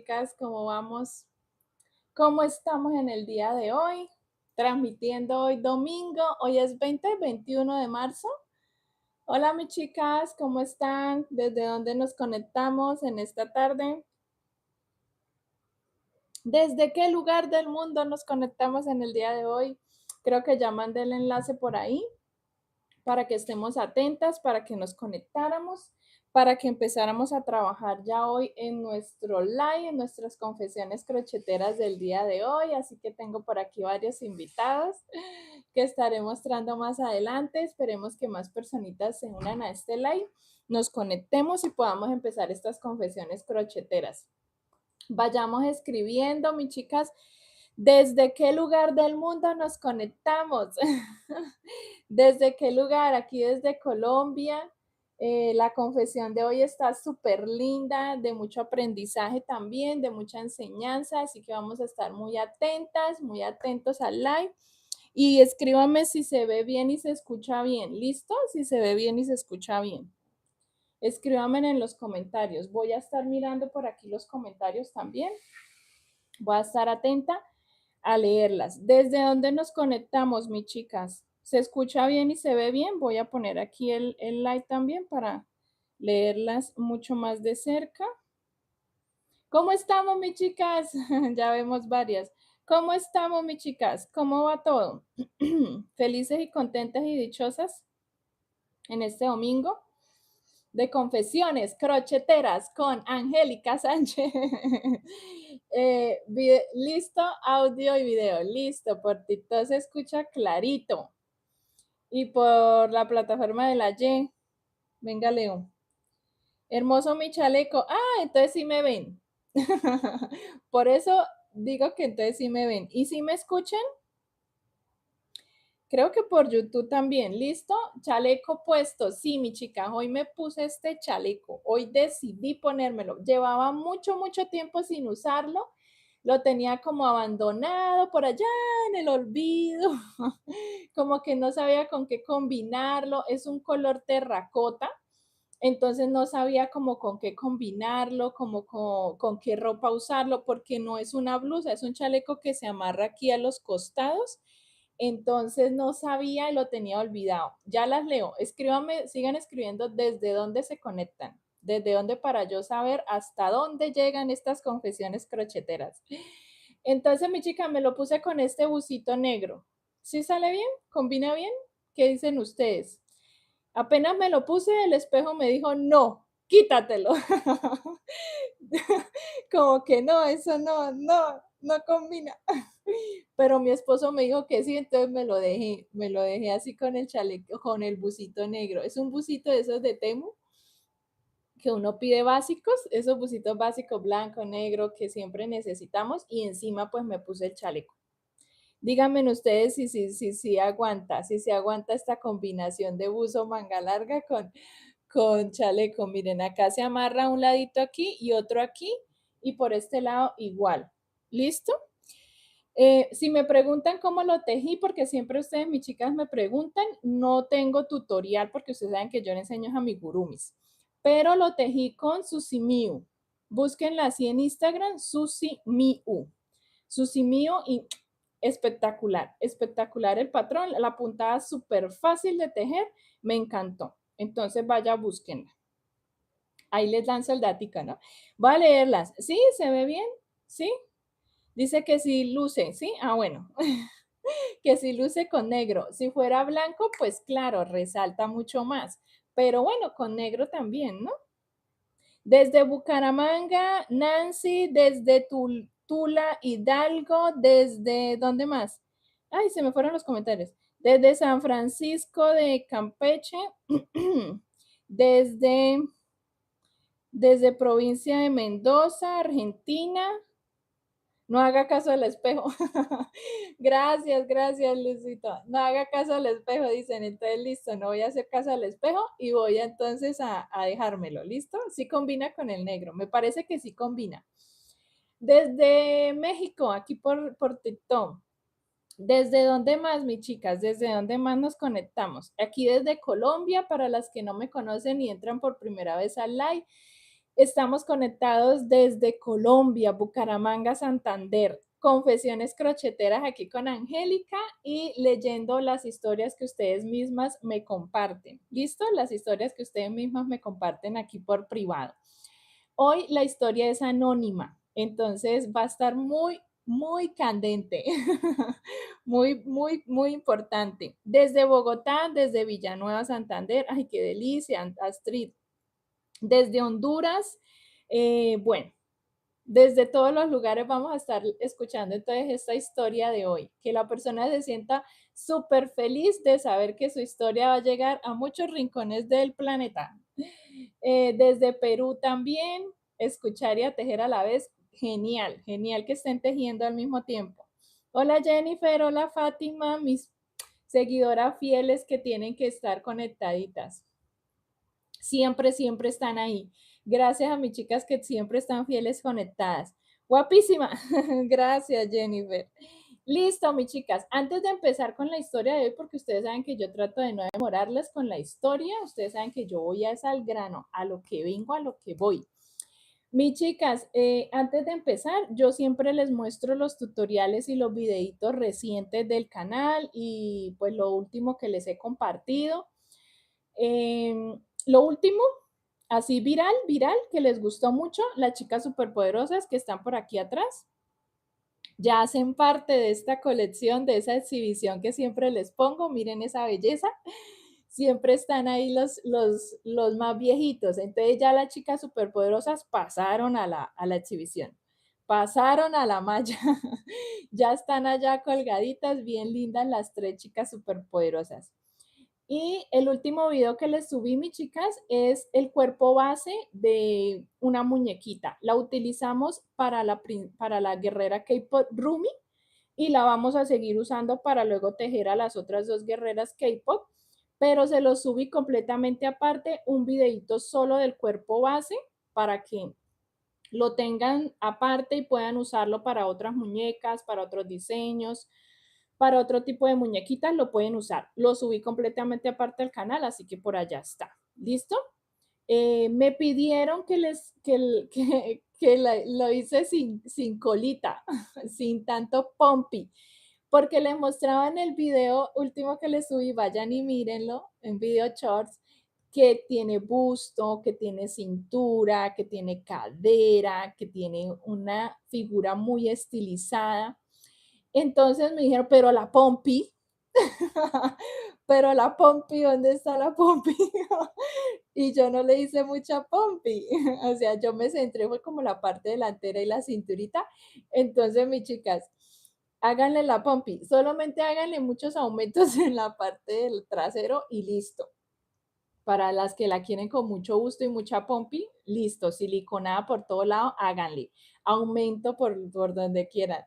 chicas, ¿cómo vamos? ¿Cómo estamos en el día de hoy? Transmitiendo hoy domingo, hoy es 21 de marzo. Hola, mis chicas, ¿cómo están? ¿Desde dónde nos conectamos en esta tarde? ¿Desde qué lugar del mundo nos conectamos en el día de hoy? Creo que ya mandé el enlace por ahí para que estemos atentas, para que nos conectáramos, para que empezáramos a trabajar ya hoy en nuestro live, en nuestras confesiones crocheteras del día de hoy. Así que tengo por aquí varios invitados que estaré mostrando más adelante. Esperemos que más personitas se unan a este live, nos conectemos y podamos empezar estas confesiones crocheteras. Vayamos escribiendo, mis chicas, ¿desde qué lugar del mundo nos conectamos? ¿Desde qué lugar? Aquí desde Colombia. La confesión de hoy está súper linda, de mucho aprendizaje también, de mucha enseñanza, así que vamos a estar muy atentas, muy atentos al live. Y escríbame si se ve bien y se escucha bien. ¿Listo? Si se ve bien y se escucha bien. Escríbame en los comentarios. Voy a estar mirando por aquí los comentarios también. Voy a estar atenta a leerlas. ¿Desde dónde nos conectamos, mis chicas? ¿Se escucha bien y se ve bien? Voy a poner aquí el like también para leerlas mucho más de cerca. ¿Cómo estamos, mis chicas? Ya vemos varias. ¿Cómo estamos, mis chicas? ¿Cómo va todo? ¿Felices y contentas y dichosas en este domingo? De confesiones crocheteras con Angélica Sánchez. Listo, audio y video. Listo, por TikTok se escucha clarito. Y por la plataforma de la Y. Venga, Leo. Hermoso mi chaleco. Ah, entonces sí me ven. Por eso digo que entonces sí me ven. ¿Y si me escuchan? Creo que por YouTube también. ¿Listo? Chaleco puesto. Sí, mi chica, hoy me puse este chaleco. Hoy decidí ponérmelo. Llevaba mucho, mucho tiempo sin usarlo. Lo tenía como abandonado por allá en el olvido. Como que no sabía con qué combinarlo. Es un color terracota. Entonces no sabía como con qué combinarlo, como con qué ropa usarlo, porque no es una blusa, es un chaleco que se amarra aquí a los costados. Entonces no sabía y lo tenía olvidado. Ya las leo. Escríbanme, sigan escribiendo desde dónde se conectan, desde dónde para yo saber hasta dónde llegan estas confesiones crocheteras. Entonces, mi chica, me lo puse con este busito negro. ¿Sí sale bien? ¿Combina bien? ¿Qué dicen ustedes? Apenas me lo puse, el espejo me dijo, no, quítatelo. Como que no, eso no combina. Pero mi esposo me dijo que sí, entonces me lo dejé así con el chaleco, con el busito negro. Es un busito de esos de Temu que uno pide básicos, esos busitos básicos blanco, negro que siempre necesitamos y encima pues me puse el chaleco. Díganme ustedes si aguanta, si se aguanta esta combinación de buzo manga larga con chaleco. Miren, acá se amarra un ladito aquí y otro aquí y por este lado igual. ¿Listo? Si me preguntan cómo lo tejí, porque siempre ustedes, mis chicas, me preguntan, no tengo tutorial porque ustedes saben que yo le enseño a amigurumis, pero lo tejí con Susimiu. Búsquenla así en Instagram, Susimiu. Susimiu y espectacular, espectacular el patrón, la puntada súper fácil de tejer, me encantó. Entonces vaya, búsquenla. Ahí les lanzo el dático, ¿no? Voy a leerlas. ¿Sí? ¿Se ve bien? ¿Sí? Dice que si luce, ¿sí? Ah, bueno. Que si luce con negro. Si fuera blanco, pues claro, resalta mucho más. Pero bueno, con negro también, ¿no? Desde Bucaramanga, Nancy, desde Tula, Hidalgo, desde, ¿dónde más? Ay, se me fueron los comentarios. Desde San Francisco de Campeche, desde, desde provincia de Mendoza, Argentina. No haga caso al espejo. Gracias, gracias, Lucito. No haga caso al espejo, dicen. Entonces, listo, no voy a hacer caso al espejo y voy entonces a dejármelo. ¿Listo? Sí combina con el negro. Me parece que sí combina. Desde México, aquí por TikTok. ¿Desde dónde más, mis chicas? ¿Desde dónde más nos conectamos? Aquí desde Colombia, para las que no me conocen y entran por primera vez al live. Estamos conectados desde Colombia, Bucaramanga, Santander. Confesiones crocheteras aquí con Angélica y leyendo las historias que ustedes mismas me comparten. ¿Listo? Las historias que ustedes mismas me comparten aquí por privado. Hoy la historia es anónima, entonces va a estar muy candente, muy importante. Desde Bogotá, desde Villanueva, Santander, ay, qué delicia, Astrid. Desde Honduras, bueno, desde todos los lugares vamos a estar escuchando entonces esta historia de hoy, que la persona se sienta súper feliz de saber que su historia va a llegar a muchos rincones del planeta. Desde Perú también, escuchar y a tejer a la vez, genial, genial que estén tejiendo al mismo tiempo. Hola Jennifer, hola Fátima, mis seguidoras fieles que tienen que estar conectaditas. Siempre están ahí. Gracias a mis chicas que siempre están fieles conectadas. Guapísima. Gracias, Jennifer. Listo, mis chicas. Antes de empezar con la historia de hoy, porque ustedes saben que yo trato de no demorarles con la historia, ustedes saben que yo voy a es al grano, a lo que vengo, a lo que voy. Mis chicas, antes de empezar, yo siempre les muestro los tutoriales y los videitos recientes del canal y pues lo último que les he compartido. Lo último, así viral, que les gustó mucho, las chicas superpoderosas que están por aquí atrás, ya hacen parte de esta colección, de esa exhibición que siempre les pongo. Miren esa belleza. Siempre están ahí los más viejitos. Entonces ya las chicas superpoderosas pasaron a la exhibición. Pasaron a la malla. Ya están allá colgaditas, bien lindas las tres chicas superpoderosas. Y el último video que les subí, mis chicas, es el cuerpo base de una muñequita. La utilizamos para la guerrera K-pop Rumi y la vamos a seguir usando para luego tejer a las otras dos guerreras K-pop, pero se los subí completamente aparte, un videito solo del cuerpo base para que lo tengan aparte y puedan usarlo para otras muñecas, para otros diseños, para otro tipo de muñequitas lo pueden usar. Lo subí completamente aparte del canal, así que por allá está. ¿Listo? Me pidieron que lo hice sin colita, sin tanto pompi, porque les mostraba en el video último que les subí, vayan y mírenlo, en video shorts, que tiene busto, que tiene cintura, que tiene cadera, que tiene una figura muy estilizada. Entonces me dijeron, pero la pompi, pero la pompi, ¿dónde está la pompi? Y yo no le hice mucha pompi, o sea, yo me centré, fue como la parte delantera y la cinturita. Entonces, mis chicas, háganle la pompi, solamente háganle muchos aumentos en la parte del trasero y listo. Para las que la quieren con mucho gusto y mucha pompi, listo, siliconada por todo lado, háganle. Aumento por donde quieran.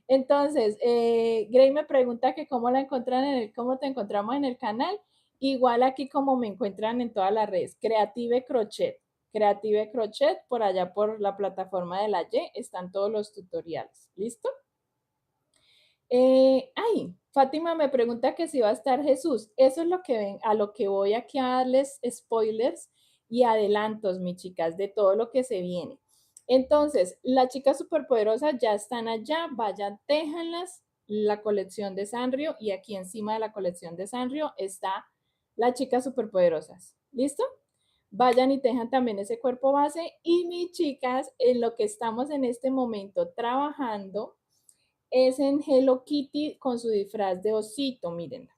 Entonces, Gray me pregunta que cómo la encuentran cómo te encontramos en el canal. Igual aquí como me encuentran en todas las redes, Creative Crochet. Creative Crochet, por allá por la plataforma de la Y, están todos los tutoriales. ¿Listo? Fátima me pregunta que si va a estar Jesús. Eso es lo que ven, a lo que voy aquí a darles spoilers y adelantos, mis chicas, de todo lo que se viene. Entonces, las chicas superpoderosas ya están allá, vayan, téjanlas, la colección de Sanrio, y aquí encima de la colección de Sanrio está las chicas superpoderosas. ¿Listo? Vayan y tejan también ese cuerpo base. Y mis chicas, en lo que estamos en este momento trabajando, es en Hello Kitty con su disfraz de osito, miren.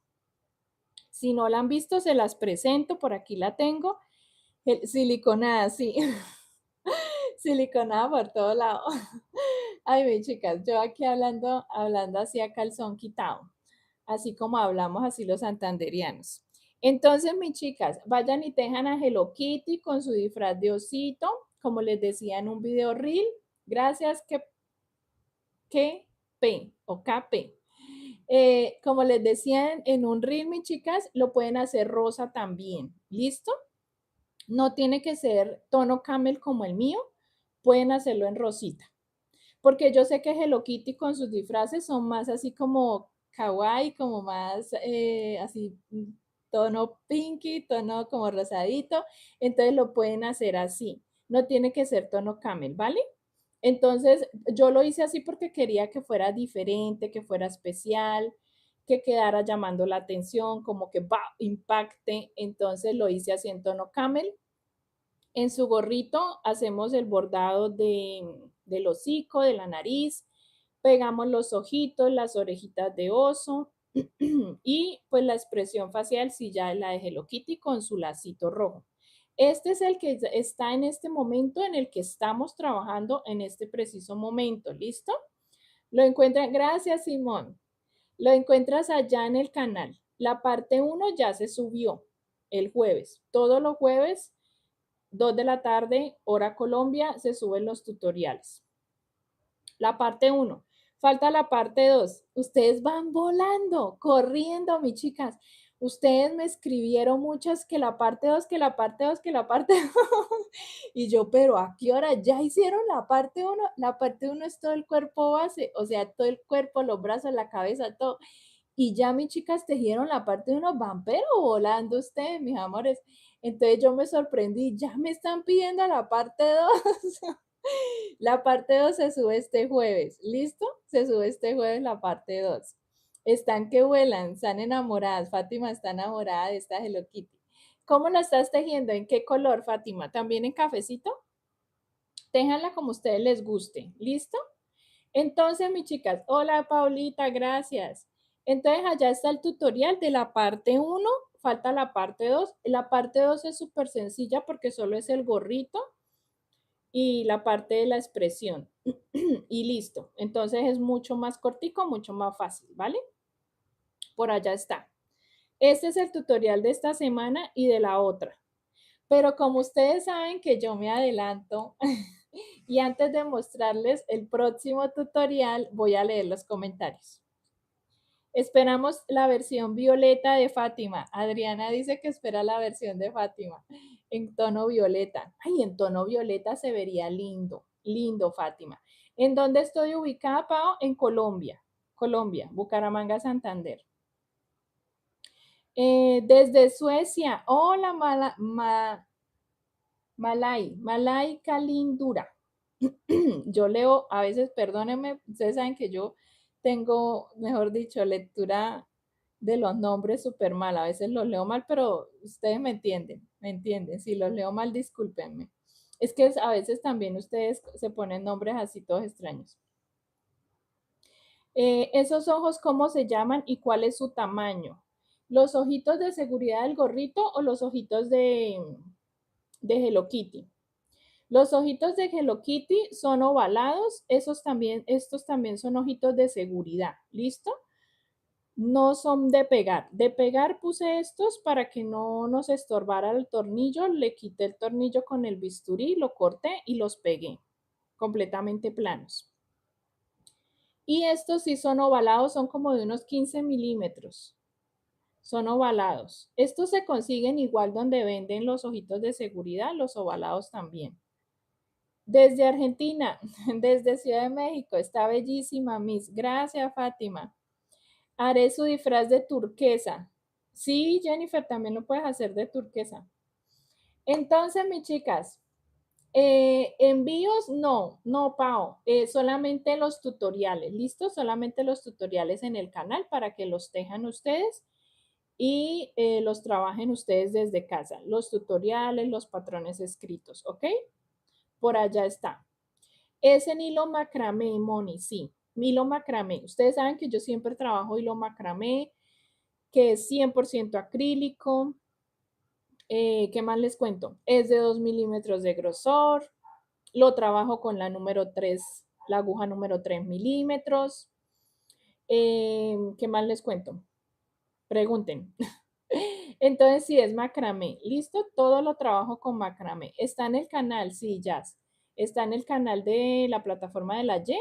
Si no la han visto, se las presento, por aquí la tengo. Siliconada, sí. Siliconada por todo lado. Ay, mis chicas, yo aquí hablando así a calzón quitado, así como hablamos así los santanderianos. Entonces, mis chicas, vayan y tejan a Hello Kitty con su disfraz de osito, como les decía en un video reel. Gracias, que P o KP. Como les decía en un reel, mis chicas, lo pueden hacer rosa también. ¿Listo? No tiene que ser tono camel como el mío. Pueden hacerlo en rosita. Porque yo sé que Hello Kitty con sus disfraces son más así como kawaii, como más así tono pinky, tono como rosadito. Entonces lo pueden hacer así. no tiene que ser tono camel, ¿vale? Entonces, yo lo hice así porque quería que fuera diferente, que fuera especial, que quedara llamando la atención, como que impacte. Entonces lo hice así en tono camel. En su gorrito hacemos el bordado del hocico, de la nariz, pegamos los ojitos, las orejitas de oso y pues la expresión facial sí ya la de Hello Kitty con su lacito rojo. Este es el que está en este momento en el que estamos trabajando en este preciso momento. ¿Listo? Lo encuentran, gracias Simón. Lo encuentras allá en el canal. La parte 1 ya se subió el jueves. Todos los jueves, 2 de la tarde, hora Colombia, se suben los tutoriales. La parte 1. Falta la parte 2. Ustedes van volando, corriendo, mis chicas. Ustedes me escribieron muchas que la parte 2, que la parte 2, que la parte 2. Y yo, pero ¿a qué hora ya hicieron la parte 1? La parte 1 es todo el cuerpo base, o sea, todo el cuerpo, los brazos, la cabeza, todo. Y ya mis chicas tejieron la parte 1, van pero volando ustedes, mis amores. Entonces yo me sorprendí, ya me están pidiendo la parte 2. La parte 2 se sube este jueves. ¿Listo? Se sube este jueves la parte 2. Están que vuelan, están enamoradas. Fátima está enamorada de esta Hello Kitty. ¿Cómo la estás tejiendo? ¿En qué color, Fátima? ¿También en cafecito? Téjanla como a ustedes les guste. ¿Listo? Entonces, mis chicas, hola Paulita, gracias. Entonces, allá está el tutorial de la parte 1. Falta la parte 2. La parte 2 es súper sencilla porque solo es el gorrito y la parte de la expresión. Y listo. Entonces es mucho más cortico, mucho más fácil, ¿vale? Por allá está. Este es el tutorial de esta semana y de la otra. Pero como ustedes saben que yo me adelanto y antes de mostrarles el próximo tutorial voy a leer los comentarios. Esperamos la versión violeta de Fátima. Adriana dice que espera la versión de Fátima en tono violeta. Ay, en tono violeta se vería lindo, lindo Fátima. ¿En dónde estoy ubicada, Pau? En Colombia, Colombia, Bucaramanga, Santander. Desde Suecia, hola Malay Kalindura. Yo leo, a veces, perdónenme, ustedes saben que yo tengo, mejor dicho, lectura de los nombres súper mal. A veces los leo mal, pero ustedes me entienden, me entienden. Si los leo mal, discúlpenme. Es que a veces también ustedes se ponen nombres así todos extraños. Esos ojos, ¿cómo se llaman y cuál es su tamaño? ¿Los ojitos de seguridad del gorrito o los ojitos de Hello Kitty? Los ojitos de Hello Kitty son ovalados, estos también son ojitos de seguridad, ¿listo? No son de pegar. De pegar puse estos para que no nos estorbara el tornillo, le quité el tornillo con el bisturí, lo corté y los pegué completamente planos. Y estos sí son ovalados, son como de unos 15 milímetros. Son ovalados. Estos se consiguen igual donde venden los ojitos de seguridad, los ovalados también. Desde Argentina, desde Ciudad de México, está bellísima, Miss. Gracias, Fátima. Haré su disfraz de turquesa. Sí, Jennifer, también lo puedes hacer de turquesa. Entonces, mis chicas, envíos, no, Pau, solamente los tutoriales, ¿listo? Solamente los tutoriales en el canal para que los tejan ustedes y los trabajen ustedes desde casa. Los tutoriales, los patrones escritos, ¿ok? Por allá está. Es en hilo macramé, Moni, sí, hilo macramé. Ustedes saben que yo siempre trabajo hilo macramé, que es 100% acrílico. ¿Qué más les cuento? Es de 2 milímetros de grosor. Lo trabajo con la número 3, la aguja número 3 milímetros. ¿Qué más les cuento? Pregunten. Entonces, sí, es macramé. ¿Listo? Todo lo trabajo con macramé. Está en el canal, sí, Jazz. Está en el canal de la plataforma de la Y.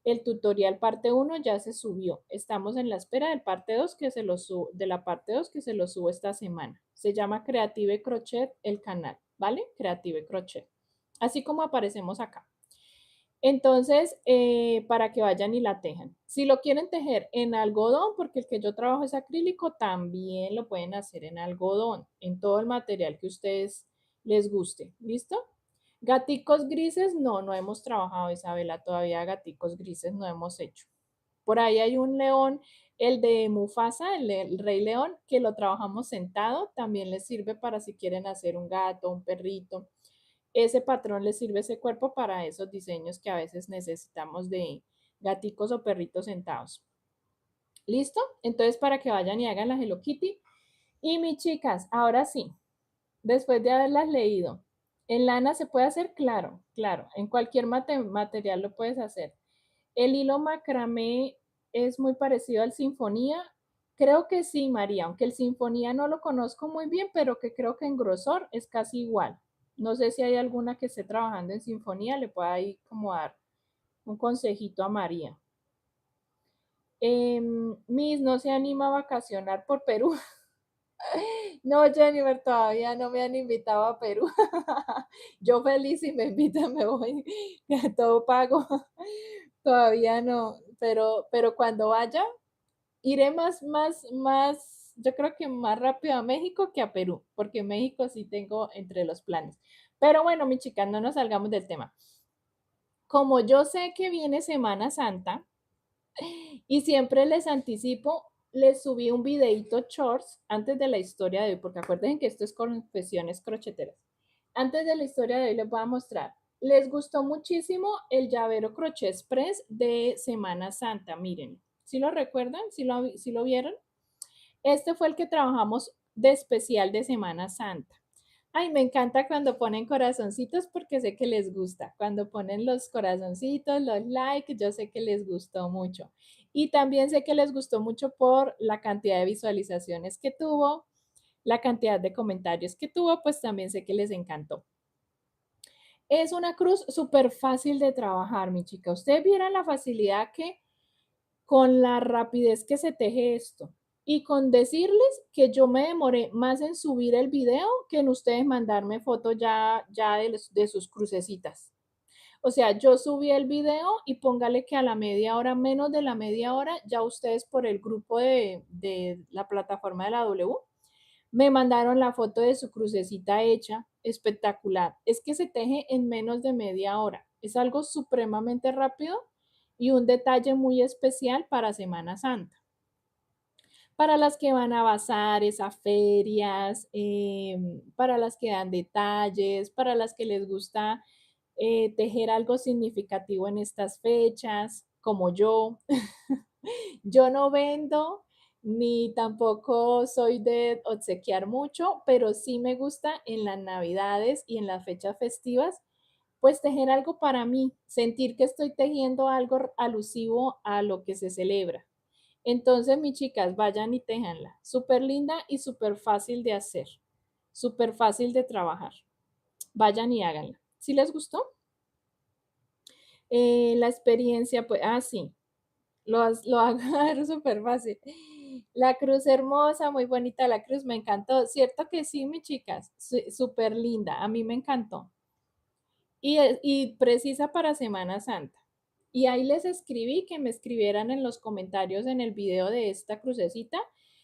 El tutorial parte 1 ya se subió. Estamos en la espera del parte 2 que se lo subo, de la parte 2 que se lo subo esta semana. Se llama Creative Crochet el canal, ¿vale? Creative Crochet. Así como aparecemos acá. Entonces, para que vayan y la tejan. Si lo quieren tejer en algodón, porque el que yo trabajo es acrílico, también lo pueden hacer en algodón, en todo el material que ustedes les guste. ¿Listo? Gaticos grises, no, no hemos trabajado, Isabela, todavía gaticos grises no hemos hecho. Por ahí hay un león, el de Mufasa, el Rey León, que lo trabajamos sentado, también les sirve para si quieren hacer un gato, un perrito. Ese patrón les sirve ese cuerpo para esos diseños que a veces necesitamos de gaticos o perritos sentados. ¿Listo? Entonces, para que vayan y hagan la Hello Kitty. Y mis chicas, ahora sí, después de haberlas leído, en lana se puede hacer, claro, claro, en cualquier material lo puedes hacer. El hilo macramé es muy parecido al sinfonía. Creo que sí, María, aunque el sinfonía no lo conozco muy bien, pero que creo que en grosor es casi igual. No sé si hay alguna que esté trabajando en sinfonía, le pueda ahí como dar un consejito a María. Miss no se anima a vacacionar por Perú. No, Jennifer, todavía no me han invitado a Perú. Yo feliz si me invitan, me voy, todo pago. Todavía no, pero cuando vaya, iré yo creo que más rápido a México que a Perú, porque México sí tengo entre los planes. Pero bueno, mis chicas, no nos salgamos del tema. Como yo sé que viene Semana Santa y siempre les anticipo, les subí un videito shorts antes de la historia de hoy, porque acuérdense que esto es confesiones crocheteras. Antes de la historia de hoy les voy a mostrar. Les gustó muchísimo el llavero crochet express de Semana Santa, miren. ¿Sí lo recuerdan? ¿Sí lo vieron? Este fue el que trabajamos de especial de Semana Santa. Ay, me encanta cuando ponen corazoncitos porque sé que les gusta. Cuando ponen los corazoncitos, los likes, yo sé que les gustó mucho. Y también sé que les gustó mucho por la cantidad de visualizaciones que tuvo, la cantidad de comentarios que tuvo, pues también sé que les encantó. Es una cruz súper fácil de trabajar, mi chica. Ustedes vieran la facilidad que con la rapidez que se teje esto. Y con decirles que yo me demoré más en subir el video que en ustedes mandarme fotos ya de sus crucecitas. O sea, yo subí el video y póngale que a la media hora, menos de la media hora, ya ustedes por el grupo de la plataforma de la W me mandaron la foto de su crucecita hecha, espectacular. Es que se teje en menos de media hora. Es algo supremamente rápido y un detalle muy especial para Semana Santa. Para las que van a bazares, a ferias, para las que dan detalles, para las que les gusta tejer algo significativo en estas fechas, como yo. Yo no vendo ni tampoco soy de obsequiar mucho, pero sí me gusta en las navidades y en las fechas festivas, pues tejer algo para mí, sentir que estoy tejiendo algo alusivo a lo que se celebra. Entonces, mis chicas, vayan y tejanla. Súper linda y súper fácil de hacer, súper fácil de trabajar. Vayan y háganla. ¿Sí les gustó? La experiencia, pues, sí, lo hago súper fácil. La cruz hermosa, muy bonita la cruz, me encantó. Cierto que sí, mis chicas, súper linda, a mí me encantó. Y precisa para Semana Santa. Y ahí les escribí que me escribieran en los comentarios en el video de esta crucecita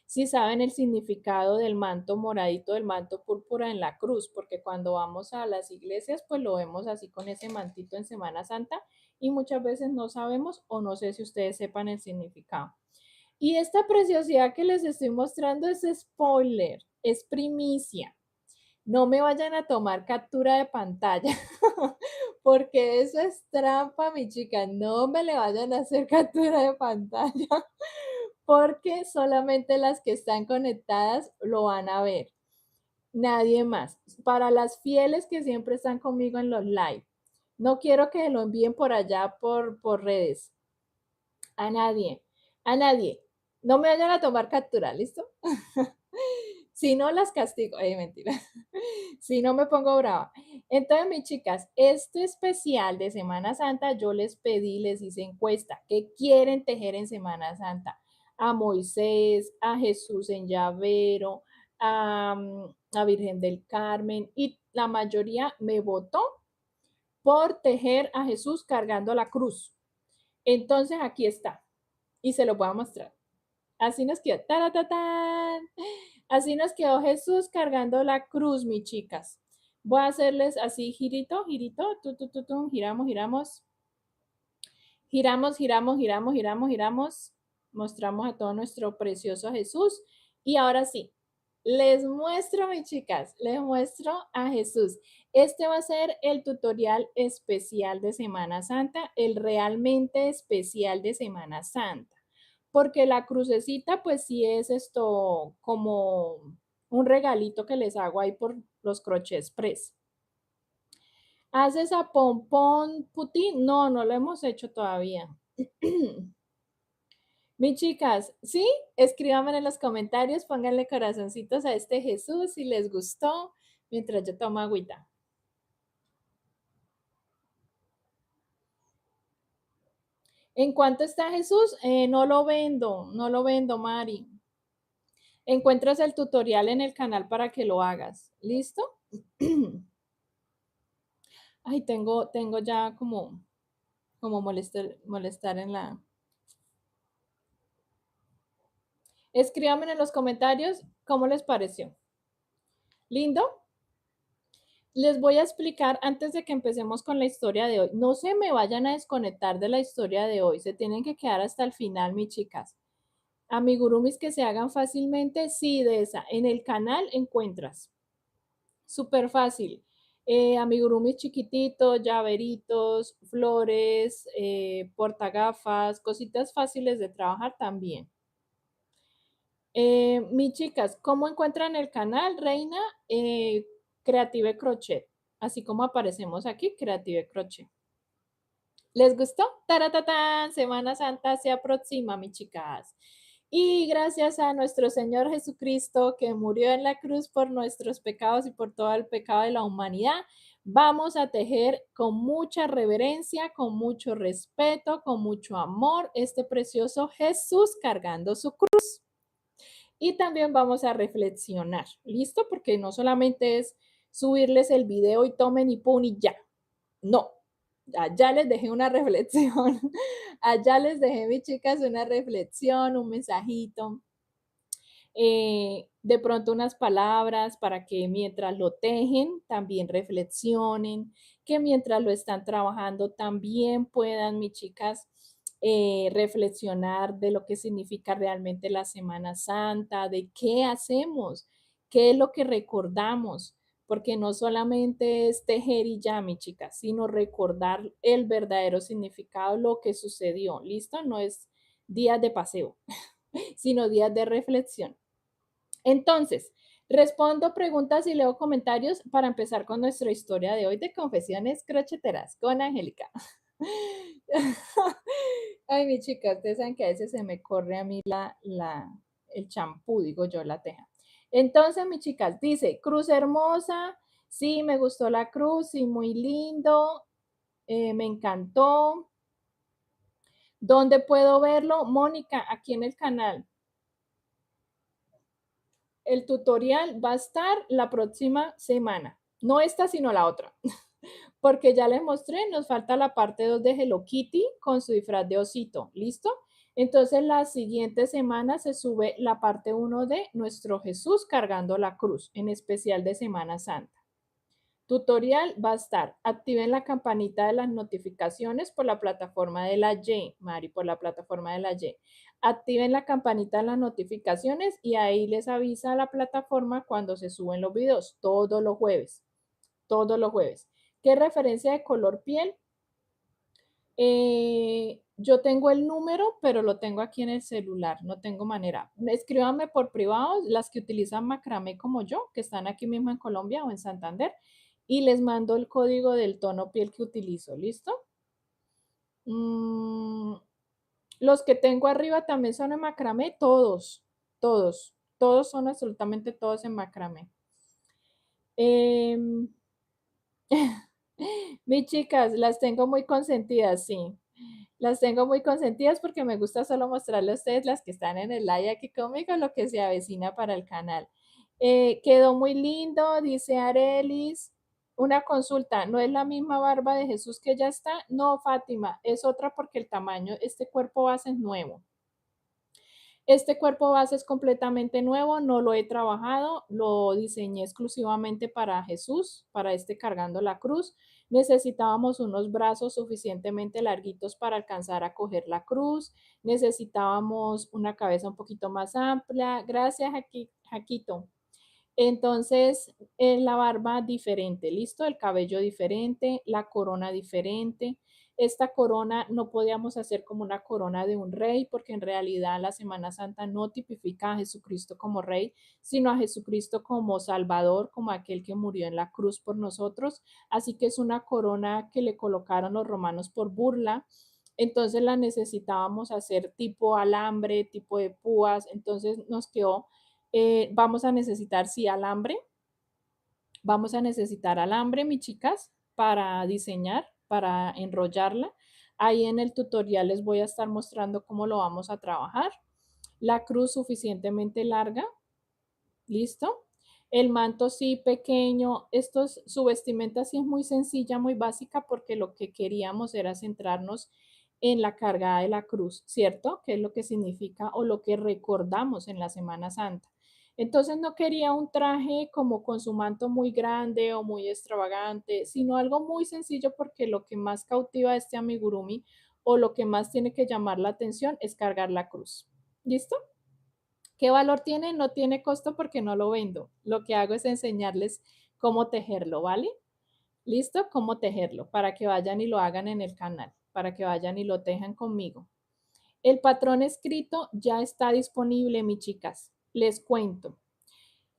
si saben el significado del manto moradito, del manto púrpura en la cruz, porque cuando vamos a las iglesias, pues lo vemos así con ese mantito en Semana Santa y muchas veces no sabemos o no sé si ustedes sepan el significado. Y esta preciosidad que les estoy mostrando es spoiler, es primicia. No me vayan a tomar captura de pantalla, porque eso es trampa, mi chica. No me le vayan a hacer captura de pantalla, porque solamente las que están conectadas lo van a ver. Nadie más. Para las fieles que siempre están conmigo en los live. No quiero que lo envíen por allá por redes. A nadie. A nadie. No me vayan a tomar captura, ¿listo? Si no, las castigo. Mentira. Si no, me pongo brava. Entonces, mis chicas, este especial de Semana Santa, yo les pedí, les hice encuesta. ¿Qué quieren tejer en Semana Santa? A Moisés, a Jesús en llavero, a Virgen del Carmen. Y la mayoría me votó por tejer a Jesús cargando la cruz. Entonces, aquí está. Y se lo voy a mostrar. Así nos quedó. ¡Taratatán! Así nos quedó Jesús cargando la cruz, mis chicas. Voy a hacerles así girito, giramos, giramos. Giramos, giramos, giramos, giramos, giramos. Mostramos a todo nuestro precioso Jesús. Y ahora sí, les muestro, mis chicas, les muestro a Jesús. Este va a ser el tutorial especial de Semana Santa, el realmente especial de Semana Santa. Porque la crucecita, pues sí es esto como un regalito que les hago ahí por los crochets press. ¿Haces a pompón putín? No, no lo hemos hecho todavía. Mis chicas, ¿sí? Escríbanme en los comentarios, pónganle corazoncitos a este Jesús si les gustó, mientras yo tomo agüita. ¿En cuánto está Jesús? No lo vendo, Mari. Encuentras el tutorial en el canal para que lo hagas. ¿Listo? Ay, tengo ya como molestar en la... Escríbanme en los comentarios cómo les pareció. ¿Lindo? Les voy a explicar antes de que empecemos con la historia de hoy. No se me vayan a desconectar de la historia de hoy. Se tienen que quedar hasta el final, mis chicas. Amigurumis que se hagan fácilmente, sí, de esa. En el canal encuentras. Súper fácil. Amigurumis chiquititos, llaveritos, flores, portagafas, cositas fáciles de trabajar también. Mis chicas, ¿cómo encuentran el canal, Reina? Creative Crochet, así como aparecemos aquí, Creative Crochet. ¿Les gustó? ¡Taratatán! Semana Santa se aproxima, mis chicas. Y gracias a nuestro Señor Jesucristo que murió en la cruz por nuestros pecados y por todo el pecado de la humanidad, vamos a tejer con mucha reverencia, con mucho respeto, con mucho amor este precioso Jesús cargando su cruz. Y también vamos a reflexionar, ¿listo? Porque no solamente es subirles el video y tomen y pum y ya. No, allá les dejé una reflexión. Allá les dejé, mis chicas, una reflexión, un mensajito. De pronto unas palabras para que mientras lo tejen también reflexionen, que mientras lo están trabajando también puedan, mis chicas, reflexionar de lo que significa realmente la Semana Santa, de qué hacemos, qué es lo que recordamos, porque no solamente es tejer y ya, mi chicas, sino recordar el verdadero significado, lo que sucedió, ¿listo? No es días de paseo, sino días de reflexión. Entonces, respondo preguntas y leo comentarios para empezar con nuestra historia de hoy de Confesiones Crocheteras con Angélica. Ay, mi chica, ustedes saben que a veces se me corre a mí el champú, digo yo, la teja. Entonces, mis chicas, dice, cruz hermosa, sí, me gustó la cruz, sí, muy lindo, me encantó. ¿Dónde puedo verlo? Mónica, aquí en el canal. El tutorial va a estar la próxima semana. No esta, sino la otra. Porque ya les mostré, nos falta la parte 2 de Hello Kitty con su disfraz de osito. ¿Listo? Entonces, la siguiente semana se sube la parte 1 de nuestro Jesús cargando la cruz, en especial de Semana Santa. Tutorial va a estar, activen la campanita de las notificaciones por la plataforma de la Y, Mari, por la plataforma de la Y. Activen la campanita de las notificaciones y ahí les avisa la plataforma cuando se suben los videos, todos los jueves, todos los jueves. ¿Qué referencia de color piel? Yo tengo el número, pero lo tengo aquí en el celular, no tengo manera. Escríbanme por privado, las que utilizan macramé como yo, que están aquí mismo en Colombia o en Santander, y les mando el código del tono piel que utilizo, ¿listo? Los que tengo arriba también son en macramé, todos son absolutamente todos en macramé. Mis chicas, las tengo muy consentidas, sí. Las tengo muy consentidas porque me gusta solo mostrarle a ustedes las que están en el live aquí conmigo, lo que se avecina para el canal. Quedó muy lindo, dice Arelis. Una consulta, ¿no es la misma barba de Jesús que ya está? No, Fátima, es otra porque el tamaño, este cuerpo base es nuevo. Este cuerpo base es completamente nuevo, no lo he trabajado, lo diseñé exclusivamente para Jesús, para este cargando la cruz. Necesitábamos unos brazos suficientemente larguitos para alcanzar a coger la cruz. Necesitábamos una cabeza un poquito más amplia. Gracias, Jaquito. Entonces, la barba diferente, ¿listo? El cabello diferente, la corona diferente. Esta corona no podíamos hacer como una corona de un rey, porque en realidad la Semana Santa no tipifica a Jesucristo como rey, sino a Jesucristo como Salvador, como aquel que murió en la cruz por nosotros. Así que es una corona que le colocaron los romanos por burla. Entonces la necesitábamos hacer tipo alambre, tipo de púas. Entonces nos quedó vamos a necesitar, sí, alambre. Vamos a necesitar alambre, mis chicas, para diseñar, para enrollarla. Ahí en el tutorial les voy a estar mostrando cómo lo vamos a trabajar. La cruz suficientemente larga. ¿Listo? El manto sí pequeño. Su vestimenta sí es muy sencilla, muy básica, porque lo que queríamos era centrarnos en la carga de la cruz, ¿cierto? Que es lo que significa o lo que recordamos en la Semana Santa. Entonces no quería un traje como con su manto muy grande o muy extravagante, sino algo muy sencillo porque lo que más cautiva a este amigurumi o lo que más tiene que llamar la atención es cargar la cruz. ¿Listo? ¿Qué valor tiene? No tiene costo porque no lo vendo. Lo que hago es enseñarles cómo tejerlo, ¿vale? ¿Listo? Cómo tejerlo para que vayan y lo hagan en el canal, para que vayan y lo tejan conmigo. El patrón escrito ya está disponible, mis chicas. Les cuento.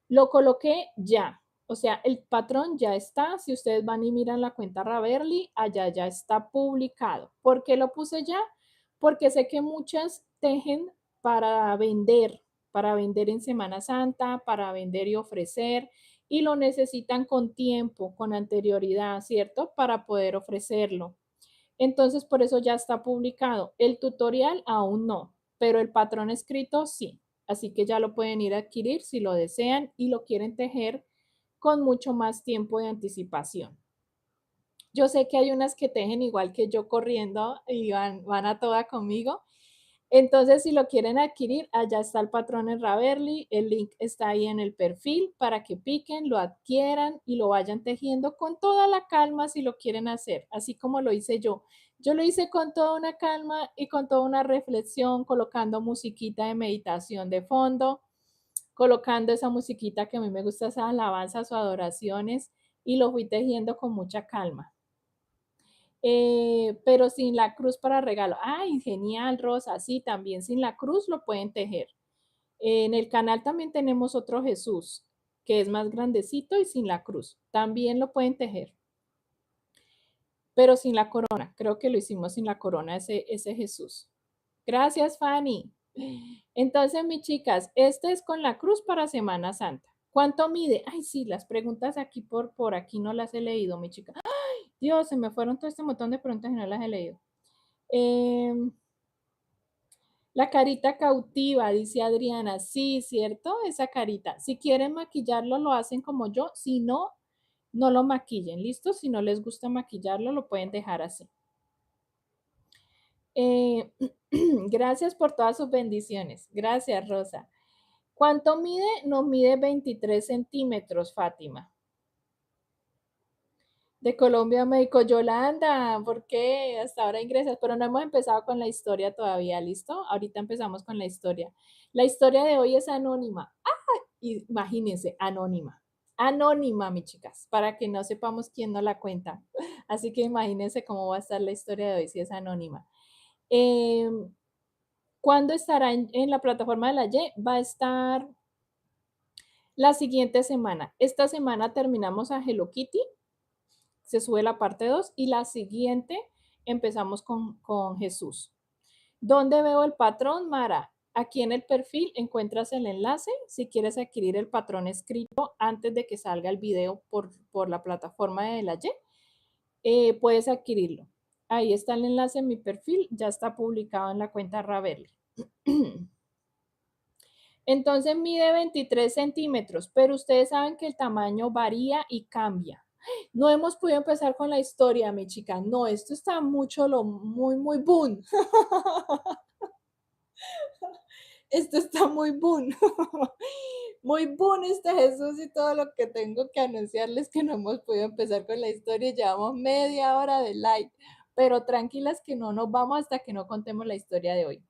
Lo coloqué ya. O sea, el patrón ya está. Si ustedes van y miran la cuenta Raverly, allá ya está publicado. ¿Por qué lo puse ya? Porque sé que muchas tejen para vender en Semana Santa, para vender y ofrecer, y lo necesitan con tiempo, con anterioridad, ¿cierto? Para poder ofrecerlo. Entonces, por eso ya está publicado. El tutorial aún no, pero el patrón escrito sí. Así que ya lo pueden ir a adquirir si lo desean y lo quieren tejer con mucho más tiempo de anticipación. Yo sé que hay unas que tejen igual que yo corriendo y van a toda conmigo. Entonces, si lo quieren adquirir, allá está el patrón en Ravelry, el link está ahí en el perfil para que piquen, lo adquieran y lo vayan tejiendo con toda la calma si lo quieren hacer, así como lo hice yo. Yo lo hice con toda una calma y con toda una reflexión, colocando musiquita de meditación de fondo, colocando esa musiquita que a mí me gusta, esas alabanzas o adoraciones, y lo fui tejiendo con mucha calma. Pero sin la cruz para regalo. Ay, genial, Rosa. Sí, también sin la cruz lo pueden tejer. En el canal también tenemos otro Jesús, que es más grandecito y sin la cruz. También lo pueden tejer, pero sin la corona. Creo que lo hicimos sin la corona, ese Jesús. Gracias, Fanny. Entonces, mis chicas, este es con la cruz para Semana Santa. ¿Cuánto mide? Ay, sí, las preguntas aquí por aquí no las he leído, mi chica. Ay, Dios, se me fueron todo este montón de preguntas y no las he leído. La carita cautiva, dice Adriana. Sí, ¿cierto? Esa carita. Si quieren maquillarlo, lo hacen como yo. Si no, no lo maquillen. ¿Listo? Si no les gusta maquillarlo, lo pueden dejar así. Gracias por todas sus bendiciones. Gracias, Rosa. ¿Cuánto mide? Nos mide 23 centímetros, Fátima. De Colombia a México, Yolanda, ¿por qué? Hasta ahora ingresas, pero no hemos empezado con la historia todavía, ¿listo? Ahorita empezamos con la historia. La historia de hoy es anónima. ¡Ah! Imagínense, anónima. Anónima, mis chicas, para que no sepamos quién nos la cuenta. Así que imagínense cómo va a estar la historia de hoy si es anónima. ¿Cuándo estará en la plataforma de la Y? Va a estar la siguiente semana. Esta semana terminamos a Hello Kitty, se sube la parte 2 y la siguiente empezamos con Jesús. ¿Dónde veo el patrón, Mara? Aquí en el perfil encuentras el enlace si quieres adquirir el patrón escrito antes de que salga el video por la plataforma de la Y. Puedes adquirirlo. Ahí está el enlace en mi perfil, ya está publicado en la cuenta Ravelli. Entonces mide 23 centímetros, pero ustedes saben que el tamaño varía y cambia. No hemos podido empezar con la historia, mi chica. No, esto está muy, muy boom. esto está muy boom. Muy boom este Jesús y todo lo que tengo que anunciarles que no hemos podido empezar con la historia y llevamos media hora de live. Pero tranquilas que no nos vamos hasta que no contemos la historia de hoy.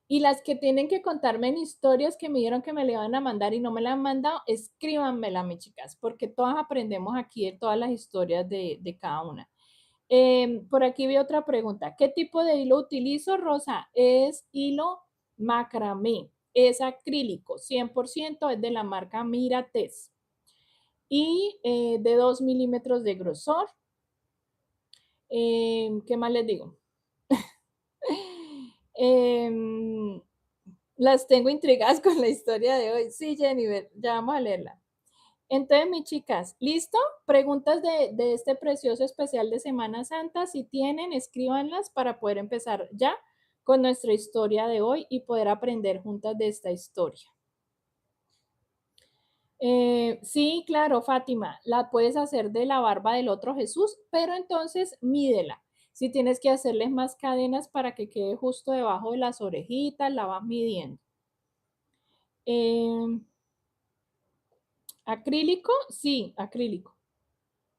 Y las que tienen que contarme en historias que me dijeron que me le iban a mandar y no me la han mandado, escríbanmela, mis chicas, porque todas aprendemos aquí de todas las historias de cada una. Por aquí vi otra pregunta. ¿Qué tipo de hilo utilizo, Rosa? Es hilo macramé. Es acrílico, 100%, es de la marca Mirates. Y de 2 milímetros de grosor. ¿Qué más les digo? Las tengo intrigadas con la historia de hoy. Sí, Jennifer, ya vamos a leerla. Entonces, mis chicas, ¿listo? Preguntas de este precioso especial de Semana Santa. Si tienen, escríbanlas para poder empezar ya con nuestra historia de hoy y poder aprender juntas de esta historia. Sí, claro, Fátima, la puedes hacer de la barba del otro Jesús, pero entonces mídela. Si tienes que hacerles más cadenas para que quede justo debajo de las orejitas, la vas midiendo. ¿Acrílico? Sí, acrílico.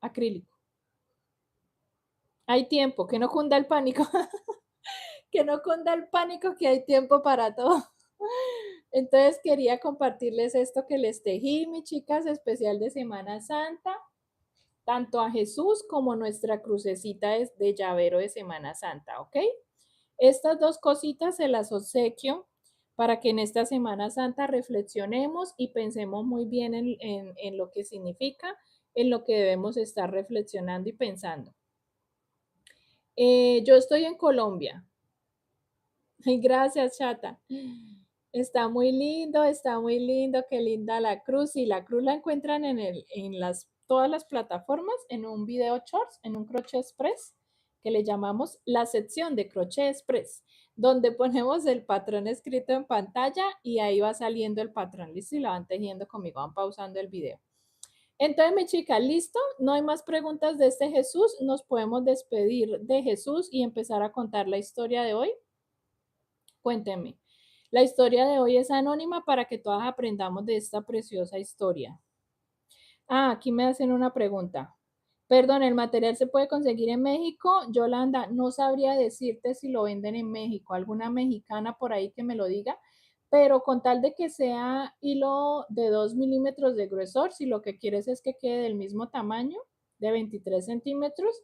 Acrílico. Hay tiempo, que no cunda el pánico. Que no cunda el pánico, que hay tiempo para todo. Entonces quería compartirles esto que les tejí, mis chicas, especial de Semana Santa, tanto a Jesús como nuestra crucecita de llavero de Semana Santa, ¿ok? Estas dos cositas se las obsequio para que en esta Semana Santa reflexionemos y pensemos muy bien en lo que significa, en lo que debemos estar reflexionando y pensando. Yo estoy en Colombia. Gracias, Chata. Está muy lindo, qué linda la cruz. Y la cruz la encuentran en todas las plataformas, en un video shorts, en un crochet express, que le llamamos la sección de crochet express, donde ponemos el patrón escrito en pantalla y ahí va saliendo el patrón. Listo, y la van tejiendo conmigo, van pausando el video. Entonces, mi chica, ¿listo? No hay más preguntas de este Jesús. Nos podemos despedir de Jesús y empezar a contar la historia de hoy. Cuéntenme. La historia de hoy es anónima para que todas aprendamos de esta preciosa historia. Ah, aquí me hacen una pregunta. Perdón, ¿el material se puede conseguir en México? Yolanda, no sabría decirte si lo venden en México. ¿Alguna mexicana por ahí que me lo diga? Pero con tal de que sea hilo de 2 milímetros de gruesor, si lo que quieres es que quede del mismo tamaño, de 23 centímetros,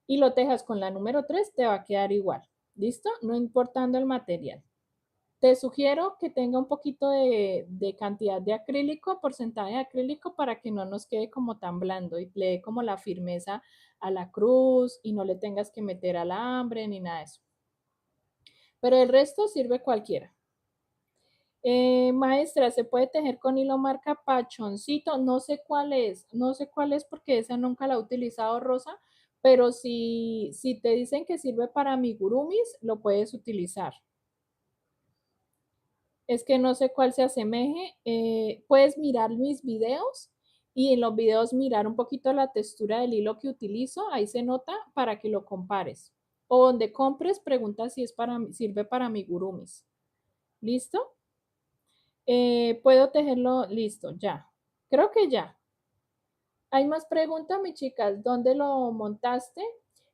y lo tejas con la número 3, te va a quedar igual. ¿Listo? No importando el material. Te sugiero que tenga un poquito de cantidad de acrílico, porcentaje de acrílico, para que no nos quede como tan blando y le dé como la firmeza a la cruz y no le tengas que meter alambre ni nada de eso. Pero el resto sirve cualquiera. Maestra, ¿se puede tejer con hilo marca Pachoncito? No sé cuál es porque esa nunca la he utilizado, Rosa, pero si te dicen que sirve para amigurumis, lo puedes utilizar. Es que no sé cuál se asemeje. Puedes mirar mis videos y en los videos mirar un poquito la textura del hilo que utilizo, ahí se nota para que lo compares. O donde compres, pregunta si sirve para amigurumis. ¿Listo? Puedo tejerlo, listo, ya. Creo que ya. Hay más preguntas, mis chicas. ¿Dónde lo montaste?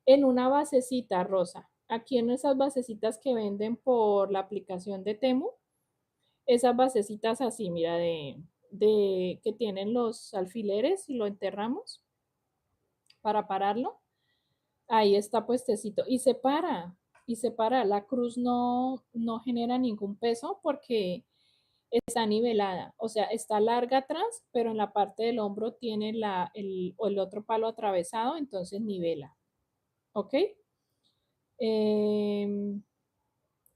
En una basecita, Rosa. Aquí en esas basecitas que venden por la aplicación de Temu. Esas basecitas así, mira, de que tienen los alfileres y lo enterramos para pararlo. Ahí está puestecito. Y se para. La cruz no genera ningún peso porque está nivelada. O sea, está larga atrás, pero en la parte del hombro tiene el otro palo atravesado, entonces nivela. ¿Ok?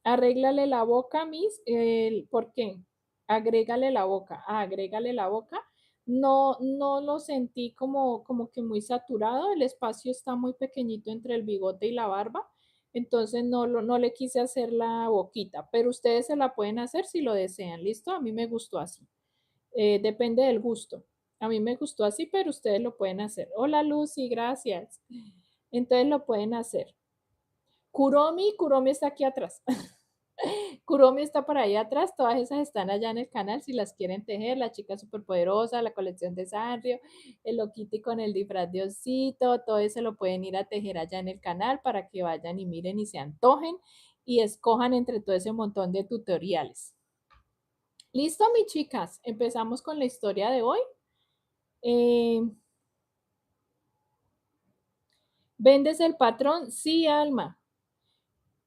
Arréglale la boca, Miss. ¿Por qué? Agrégale la boca. Agrégale la boca. No lo sentí como que muy saturado. El espacio está muy pequeñito entre el bigote y la barba. Entonces no le quise hacer la boquita, pero ustedes se la pueden hacer si lo desean. ¿Listo? A mí me gustó así. Depende del gusto. A mí me gustó así, pero ustedes lo pueden hacer. Hola, Lucy, gracias. Entonces lo pueden hacer. Kuromi está aquí atrás. Kuromi está por ahí atrás, todas esas están allá en el canal si las quieren tejer, la chica superpoderosa, la colección de Sanrio, el Lokiti con el disfraz de osito, todo eso lo pueden ir a tejer allá en el canal para que vayan y miren y se antojen y escojan entre todo ese montón de tutoriales. Listo, mis chicas, empezamos con la historia de hoy. ¿Vendes el patrón? Sí, Alma.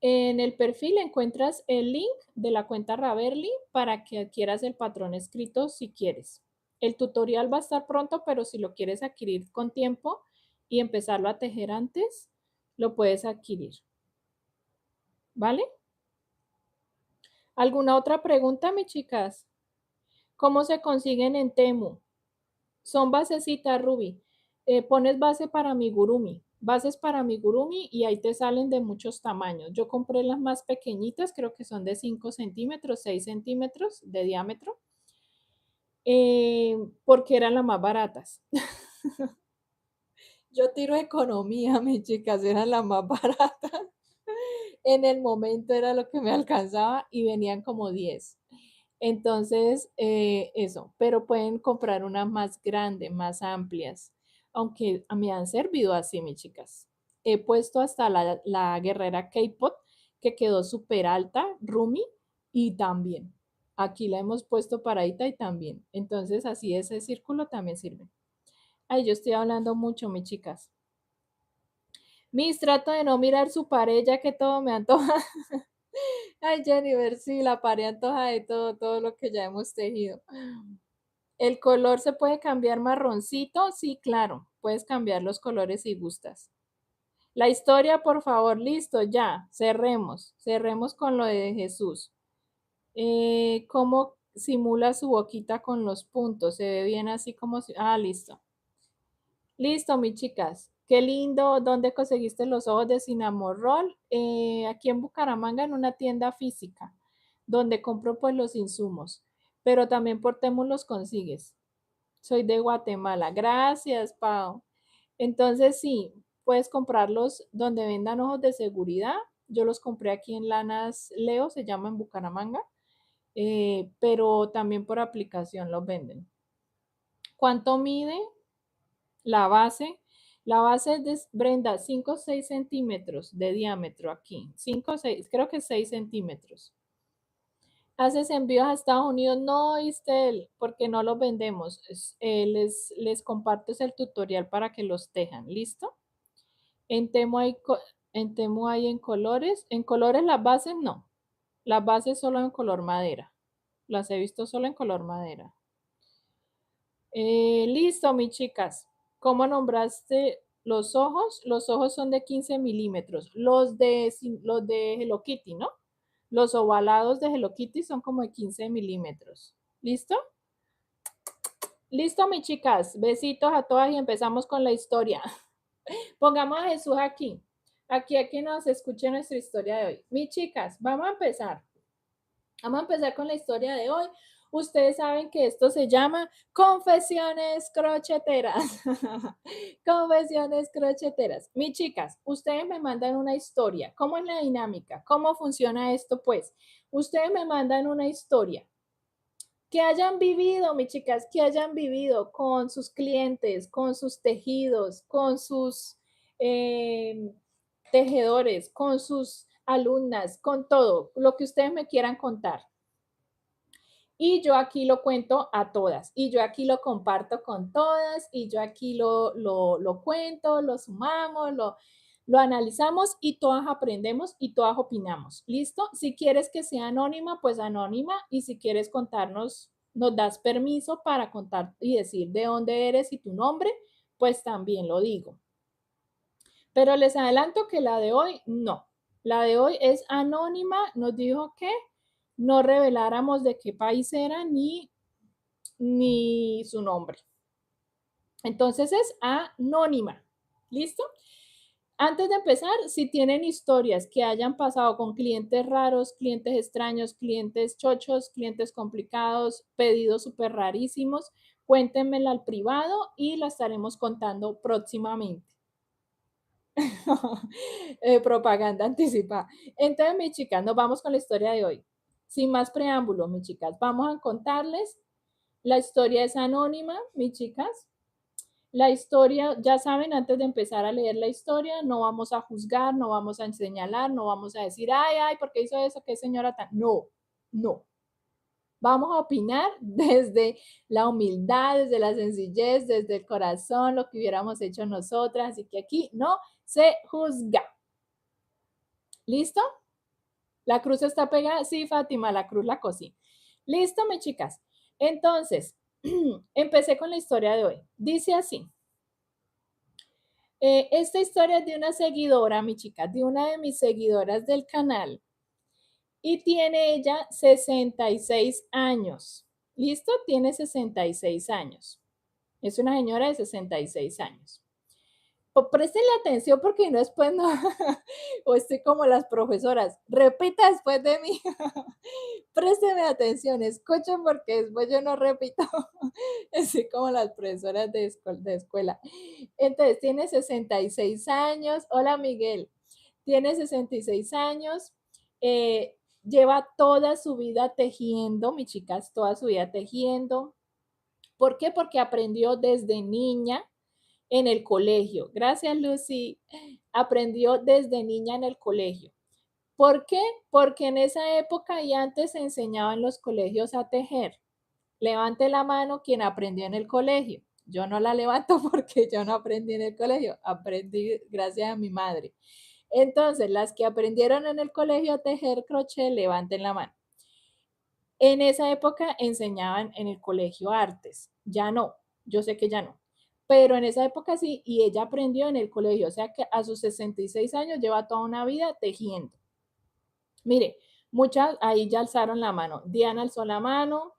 En el perfil encuentras el link de la cuenta Raverly para que adquieras el patrón escrito si quieres. El tutorial va a estar pronto, pero si lo quieres adquirir con tiempo y empezarlo a tejer antes, lo puedes adquirir. ¿Vale? ¿Alguna otra pregunta, mis chicas? ¿Cómo se consiguen en Temu? Son basecitas, Ruby. Pones base para amigurumi, bases para amigurumi y ahí te salen de muchos tamaños. Yo compré las más pequeñitas, creo que son de 5 centímetros, 6 centímetros de diámetro, porque eran las más baratas. Yo tiro economía, mis chicas, eran las más baratas. En el momento era lo que me alcanzaba y venían como 10. Entonces, eso, pero pueden comprar unas más grandes, más amplias, aunque me han servido así, mis chicas. He puesto hasta la guerrera K-Pot, que quedó súper alta, Rumi, y también. Aquí la hemos puesto paradita y también. Entonces, así ese círculo también sirve. Ay, yo estoy hablando mucho, mis chicas. Mis, trato de no mirar su pared, ya que todo me antoja. Ay, Jennifer, sí, la pared antoja de todo, todo lo que ya hemos tejido. ¿El color se puede cambiar marroncito? Sí, claro, puedes cambiar los colores si gustas. La historia, por favor, listo, ya, cerremos con lo de Jesús. ¿Cómo simula su boquita con los puntos? Se ve bien así como si... Ah, listo. Listo, mis chicas. Qué lindo. ¿Dónde conseguiste los ojos de Cinnamoroll? Aquí en Bucaramanga, en una tienda física, donde compro pues los insumos. Pero también por Temu los consigues. Soy de Guatemala. Gracias, Pau. Entonces, sí, puedes comprarlos donde vendan ojos de seguridad. Yo los compré aquí en Lanas Leo, se llama en Bucaramanga, pero también por aplicación los venden. ¿Cuánto mide la base? La base es de Brenda, 5 o 6 centímetros de diámetro aquí. 5 o 6, creo que 6 centímetros. ¿Haces envíos a Estados Unidos? No, Istel, porque no los vendemos. Les comparto el tutorial para que los tejan. ¿Listo? En Temu hay en colores. En colores las bases no. Las bases solo en color madera. Las he visto solo en color madera. Listo, mis chicas. ¿Cómo nombraste los ojos? Los ojos son de 15 milímetros. Los de Hello Kitty, ¿no? Los ovalados de Hello Kitty son como de 15 milímetros. ¿Listo? Listo, mis chicas. Besitos a todas y empezamos con la historia. Pongamos a Jesús aquí. Aquí a que nos escuche nuestra historia de hoy. Mis chicas, vamos a empezar. Vamos a empezar con la historia de hoy. Ustedes saben que esto se llama Confesiones Crocheteras. Confesiones Crocheteras. Mis chicas, ustedes me mandan una historia. ¿Cómo es la dinámica? ¿Cómo funciona esto? Pues, ustedes me mandan una historia que hayan vivido, mis chicas, que hayan vivido con sus clientes, con sus tejidos, con sus tejedores, con sus alumnas, con todo, lo que ustedes me quieran contar. Y yo aquí lo cuento a todas, y yo aquí lo comparto con todas, y yo aquí lo cuento, lo sumamos, lo analizamos y todas aprendemos y todas opinamos. ¿Listo? Si quieres que sea anónima, pues anónima, y si quieres contarnos, nos das permiso para contar y decir de dónde eres y tu nombre, pues también lo digo. Pero les adelanto que la de hoy no. La de hoy es anónima, nos dijo que no reveláramos de qué país era ni su nombre. Entonces es anónima. ¿Listo? Antes de empezar, si tienen historias que hayan pasado con clientes raros, clientes extraños, clientes chochos, clientes complicados, pedidos súper rarísimos, cuéntenmela al privado y la estaremos contando próximamente. Propaganda anticipada. Entonces, mis chicas, nos vamos con la historia de hoy. sin más preámbulo, mis chicas, vamos a contarles. La historia es anónima, mis chicas. La historia, ya saben, antes de empezar a leer la historia, no vamos a juzgar, no vamos a señalar, no vamos a decir, ay, ¿por qué hizo eso? ¿Qué señora tan? No, no. Vamos a opinar desde la humildad, desde la sencillez, desde el corazón, lo que hubiéramos hecho nosotras. Así que aquí no se juzga. ¿Listo? ¿La cruz está pegada? Sí, Fátima, la cruz la cosí. ¿Listo, mis chicas? Entonces, empecé con la historia de hoy. Dice así. Esta historia es de una seguidora, mi chica, de una de mis seguidoras del canal. Y tiene ella 66 años. ¿Listo? Tiene 66 años. Es una señora de 66 años. Prestenle atención porque no después no, o estoy como las profesoras, repita después de mí. Présteme atención, escuchen porque después yo no repito. Estoy como las profesoras de escuela. Entonces, tiene 66 años. Hola, Miguel. Tiene 66 años. Lleva toda su vida tejiendo, mi chicas, toda su vida tejiendo. ¿Por qué? Porque aprendió desde niña en el colegio. Gracias, Lucy. Aprendió desde niña en el colegio. ¿Por qué? Porque en esa época y antes se enseñaba en los colegios a tejer. Levante la mano quien aprendió en el colegio. Yo no la levanto porque yo no aprendí en el colegio, aprendí gracias a mi madre. Entonces, las que aprendieron en el colegio a tejer crochet, levanten la mano. En esa época enseñaban en el colegio artes, ya no, yo sé que ya no, pero en esa época sí, y ella aprendió en el colegio, o sea que a sus 66 años lleva toda una vida tejiendo. Mire, muchas ahí ya alzaron la mano. Diana alzó la mano,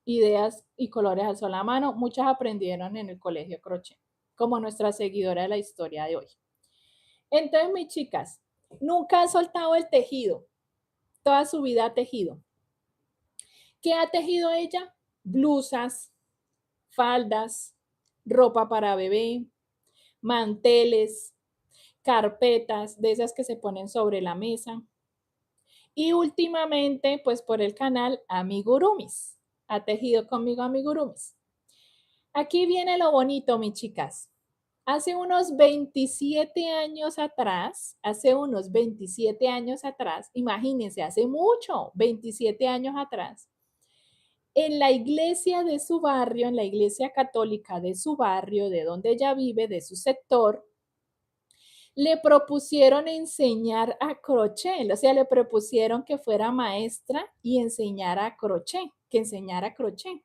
Ideas y Colores alzó la mano. Muchas aprendieron en el colegio crochet, como nuestra seguidora de la historia de hoy. Entonces, mis chicas, nunca ha soltado el tejido. Toda su vida ha tejido. ¿Qué ha tejido ella? Blusas, faldas, ropa para bebé, manteles, carpetas de esas que se ponen sobre la mesa. Y últimamente, pues por el canal Amigurumis. Ha tejido conmigo Amigurumis. Aquí viene lo bonito, mis chicas. Hace unos 27 años atrás, imagínense, hace mucho, 27 años atrás, en la iglesia de su barrio, en la iglesia católica de su barrio, de donde ella vive, de su sector, le propusieron enseñar a crochet, o sea, le propusieron que fuera maestra y enseñara crochet, que enseñara crochet.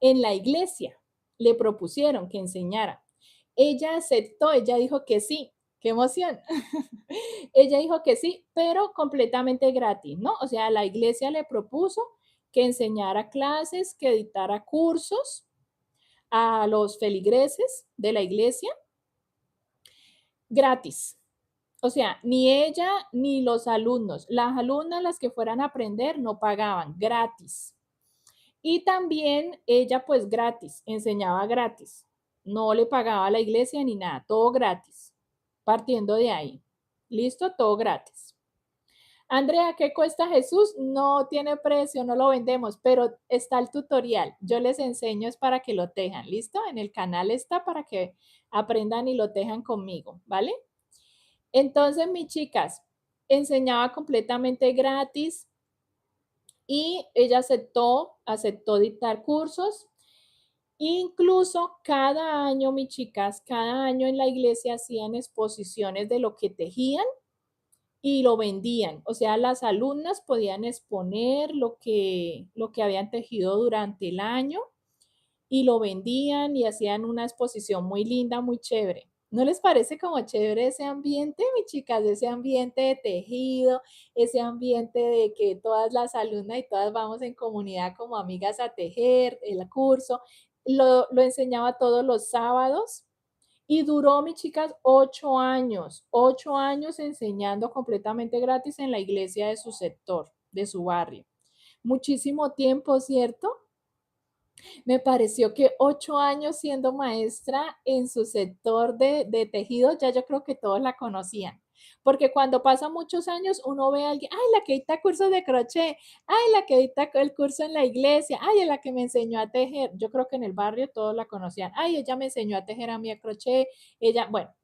En la iglesia le propusieron que enseñara. Ella aceptó, ella dijo que sí. ¡Qué emoción! Ella dijo que sí, pero completamente gratis, ¿no? O sea, la iglesia le propuso que enseñara clases, que dictara cursos a los feligreses de la iglesia gratis. O sea, ni ella ni los alumnos. Las alumnas, las que fueran a aprender, no pagaban, gratis. Y también ella, pues gratis, enseñaba gratis. No le pagaba a la iglesia ni nada, todo gratis. Partiendo de ahí. ¿Listo? Todo gratis. Andrea, ¿qué cuesta Jesús? No tiene precio, no lo vendemos, pero está el tutorial. Yo les enseño es para que lo tejan, ¿listo? En el canal está para que aprendan y lo tejan conmigo, ¿vale? Entonces, mis chicas, enseñaba completamente gratis y ella aceptó dictar cursos. Incluso cada año, mis chicas, cada año en la iglesia hacían exposiciones de lo que tejían y lo vendían. O sea, las alumnas podían exponer lo que habían tejido durante el año y lo vendían y hacían una exposición muy linda, muy chévere. ¿No les parece como chévere ese ambiente, mis chicas? Ese ambiente de tejido, ese ambiente de que todas las alumnas y todas vamos en comunidad como amigas a tejer, el curso. Lo enseñaba todos los sábados y duró, mis chicas, 8 años enseñando completamente gratis en la iglesia de su sector, de su barrio. Muchísimo tiempo, ¿cierto? Me pareció que 8 años siendo maestra en su sector de tejido, ya yo creo que todos la conocían. porque cuando pasan muchos años uno ve a alguien, ay, la que dicta cursos de crochet, ay, la que dicta el curso en la iglesia, ay, la que me enseñó a tejer. Yo creo que en el barrio todos la conocían, ay, ella me enseñó a tejer a mí a crochet, ella, bueno,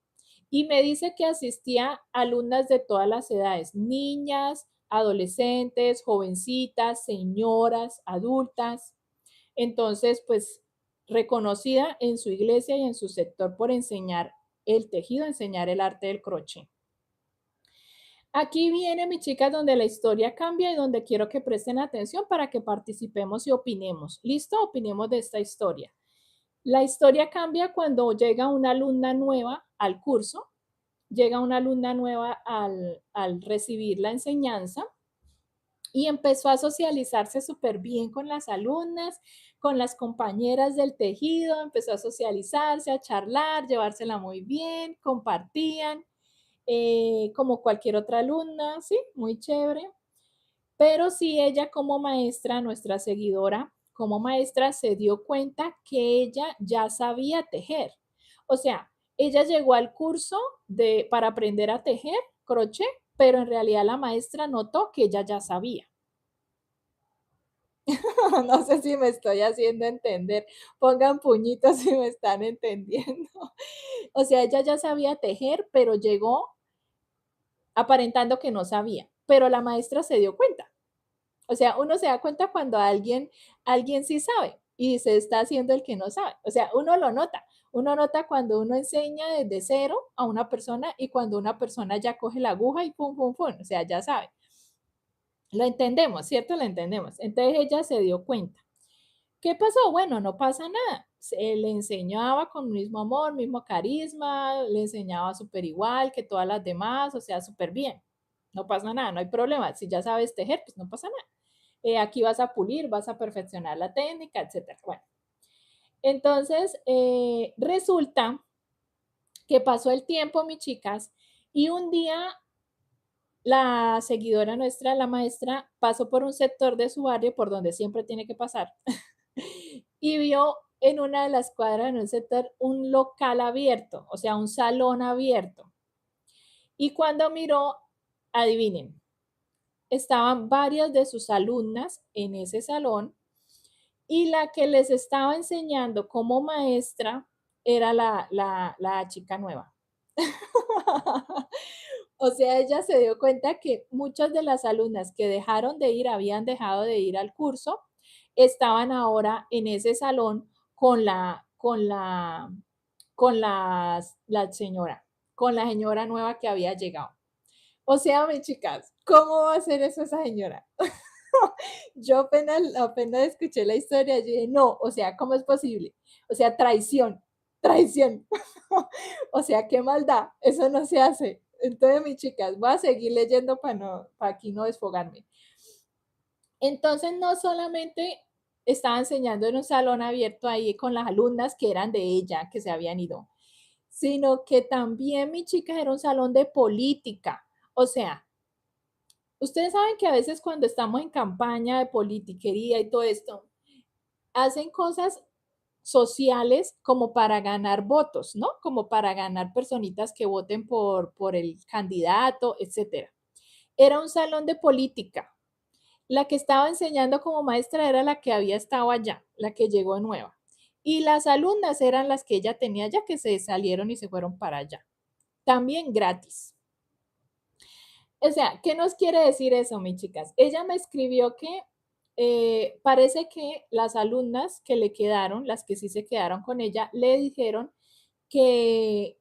y me dice que asistía alumnas de todas las edades, niñas, adolescentes, jovencitas, señoras, adultas. Entonces, pues reconocida en su iglesia y en su sector por enseñar el tejido, enseñar el arte del crochet. Aquí viene, mis chicas, donde la historia cambia y donde quiero que presten atención para que participemos y opinemos. ¿Listo? Opinemos de esta historia. La historia cambia cuando llega una alumna nueva al curso, llega una alumna nueva al recibir la enseñanza y empezó a socializarse súper bien con las alumnas, con las compañeras del tejido, empezó a socializarse, a charlar, llevársela muy bien, compartían, como cualquier otra alumna, sí, muy chévere. Pero sí, ella como maestra, nuestra seguidora, como maestra, se dio cuenta que ella ya sabía tejer. O sea, ella llegó al curso para aprender a tejer crochet, pero en realidad la maestra notó que ella ya sabía. No sé si me estoy haciendo entender. Pongan puñitos si me están entendiendo. O sea, ella ya sabía tejer, pero llegó aparentando que no sabía, pero la maestra se dio cuenta. O sea, uno se da cuenta cuando alguien sí sabe y se está haciendo el que no sabe. O sea, uno lo nota. Uno nota cuando uno enseña desde cero a una persona y cuando una persona ya coge la aguja y pum, pum, pum. O sea, ya sabe. Lo entendemos, ¿cierto? Lo entendemos. Entonces ella se dio cuenta. ¿Qué pasó? Bueno, no pasa nada. Se le enseñaba con mismo amor, mismo carisma, le enseñaba súper igual que todas las demás, o sea, súper bien. No pasa nada, no hay problema. Si ya sabes tejer, pues no pasa nada. Aquí vas a pulir, vas a perfeccionar la técnica, etcétera. Bueno, entonces resulta que pasó el tiempo, mis chicas, y un día la seguidora nuestra, la maestra, pasó por un sector de su barrio por donde siempre tiene que pasar y vio en una de las cuadras, en un sector, un local abierto, o sea, un salón abierto. Y cuando miró, adivinen, estaban varias de sus alumnas en ese salón y la que les estaba enseñando como maestra era la chica nueva. O sea, ella se dio cuenta que muchas de las alumnas que dejaron de ir, habían dejado de ir al curso, estaban ahora en ese salón con la señora, con la señora nueva que había llegado. O sea, mis chicas, ¿cómo va a hacer eso esa señora? Yo apenas escuché la historia, yo dije, no, o sea, ¿cómo es posible? O sea, traición, traición. O sea, qué maldad, eso no se hace. Entonces, mis chicas, voy a seguir leyendo para aquí no desfogarme. Entonces, no solamente estaba enseñando en un salón abierto ahí con las alumnas que eran de ella, que se habían ido, sino que también, mis chicas, era un salón de política. O sea, ustedes saben que a veces cuando estamos en campaña de politiquería y todo esto, hacen cosas sociales como para ganar votos, ¿no? Como para ganar personitas que voten por el candidato, etcétera. Era un salón de política. La que estaba enseñando como maestra era la que había estado allá, la que llegó nueva. Y las alumnas eran las que ella tenía ya que se salieron y se fueron para allá. También gratis. O sea, ¿qué nos quiere decir eso, mis chicas? Ella me escribió que parece que las alumnas que le quedaron, las que sí se quedaron con ella, le dijeron que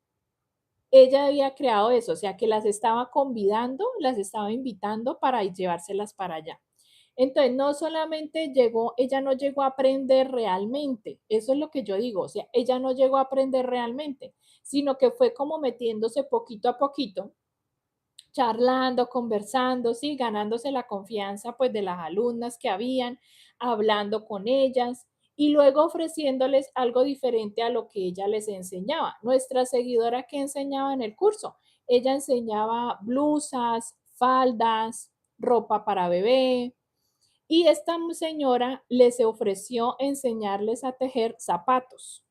ella había creado eso, o sea, que las estaba convidando, las estaba invitando para llevárselas para allá. Entonces, no solamente llegó, ella no llegó a aprender realmente, eso es lo que yo digo, o sea, ella no llegó a aprender realmente, sino que fue como metiéndose poquito a poquito, charlando, conversando, sí, ganándose la confianza pues de las alumnas que habían, hablando con ellas y luego ofreciéndoles algo diferente a lo que ella les enseñaba. Nuestra seguidora que enseñaba en el curso, ella enseñaba blusas, faldas, ropa para bebé y esta señora les ofreció enseñarles a tejer zapatos.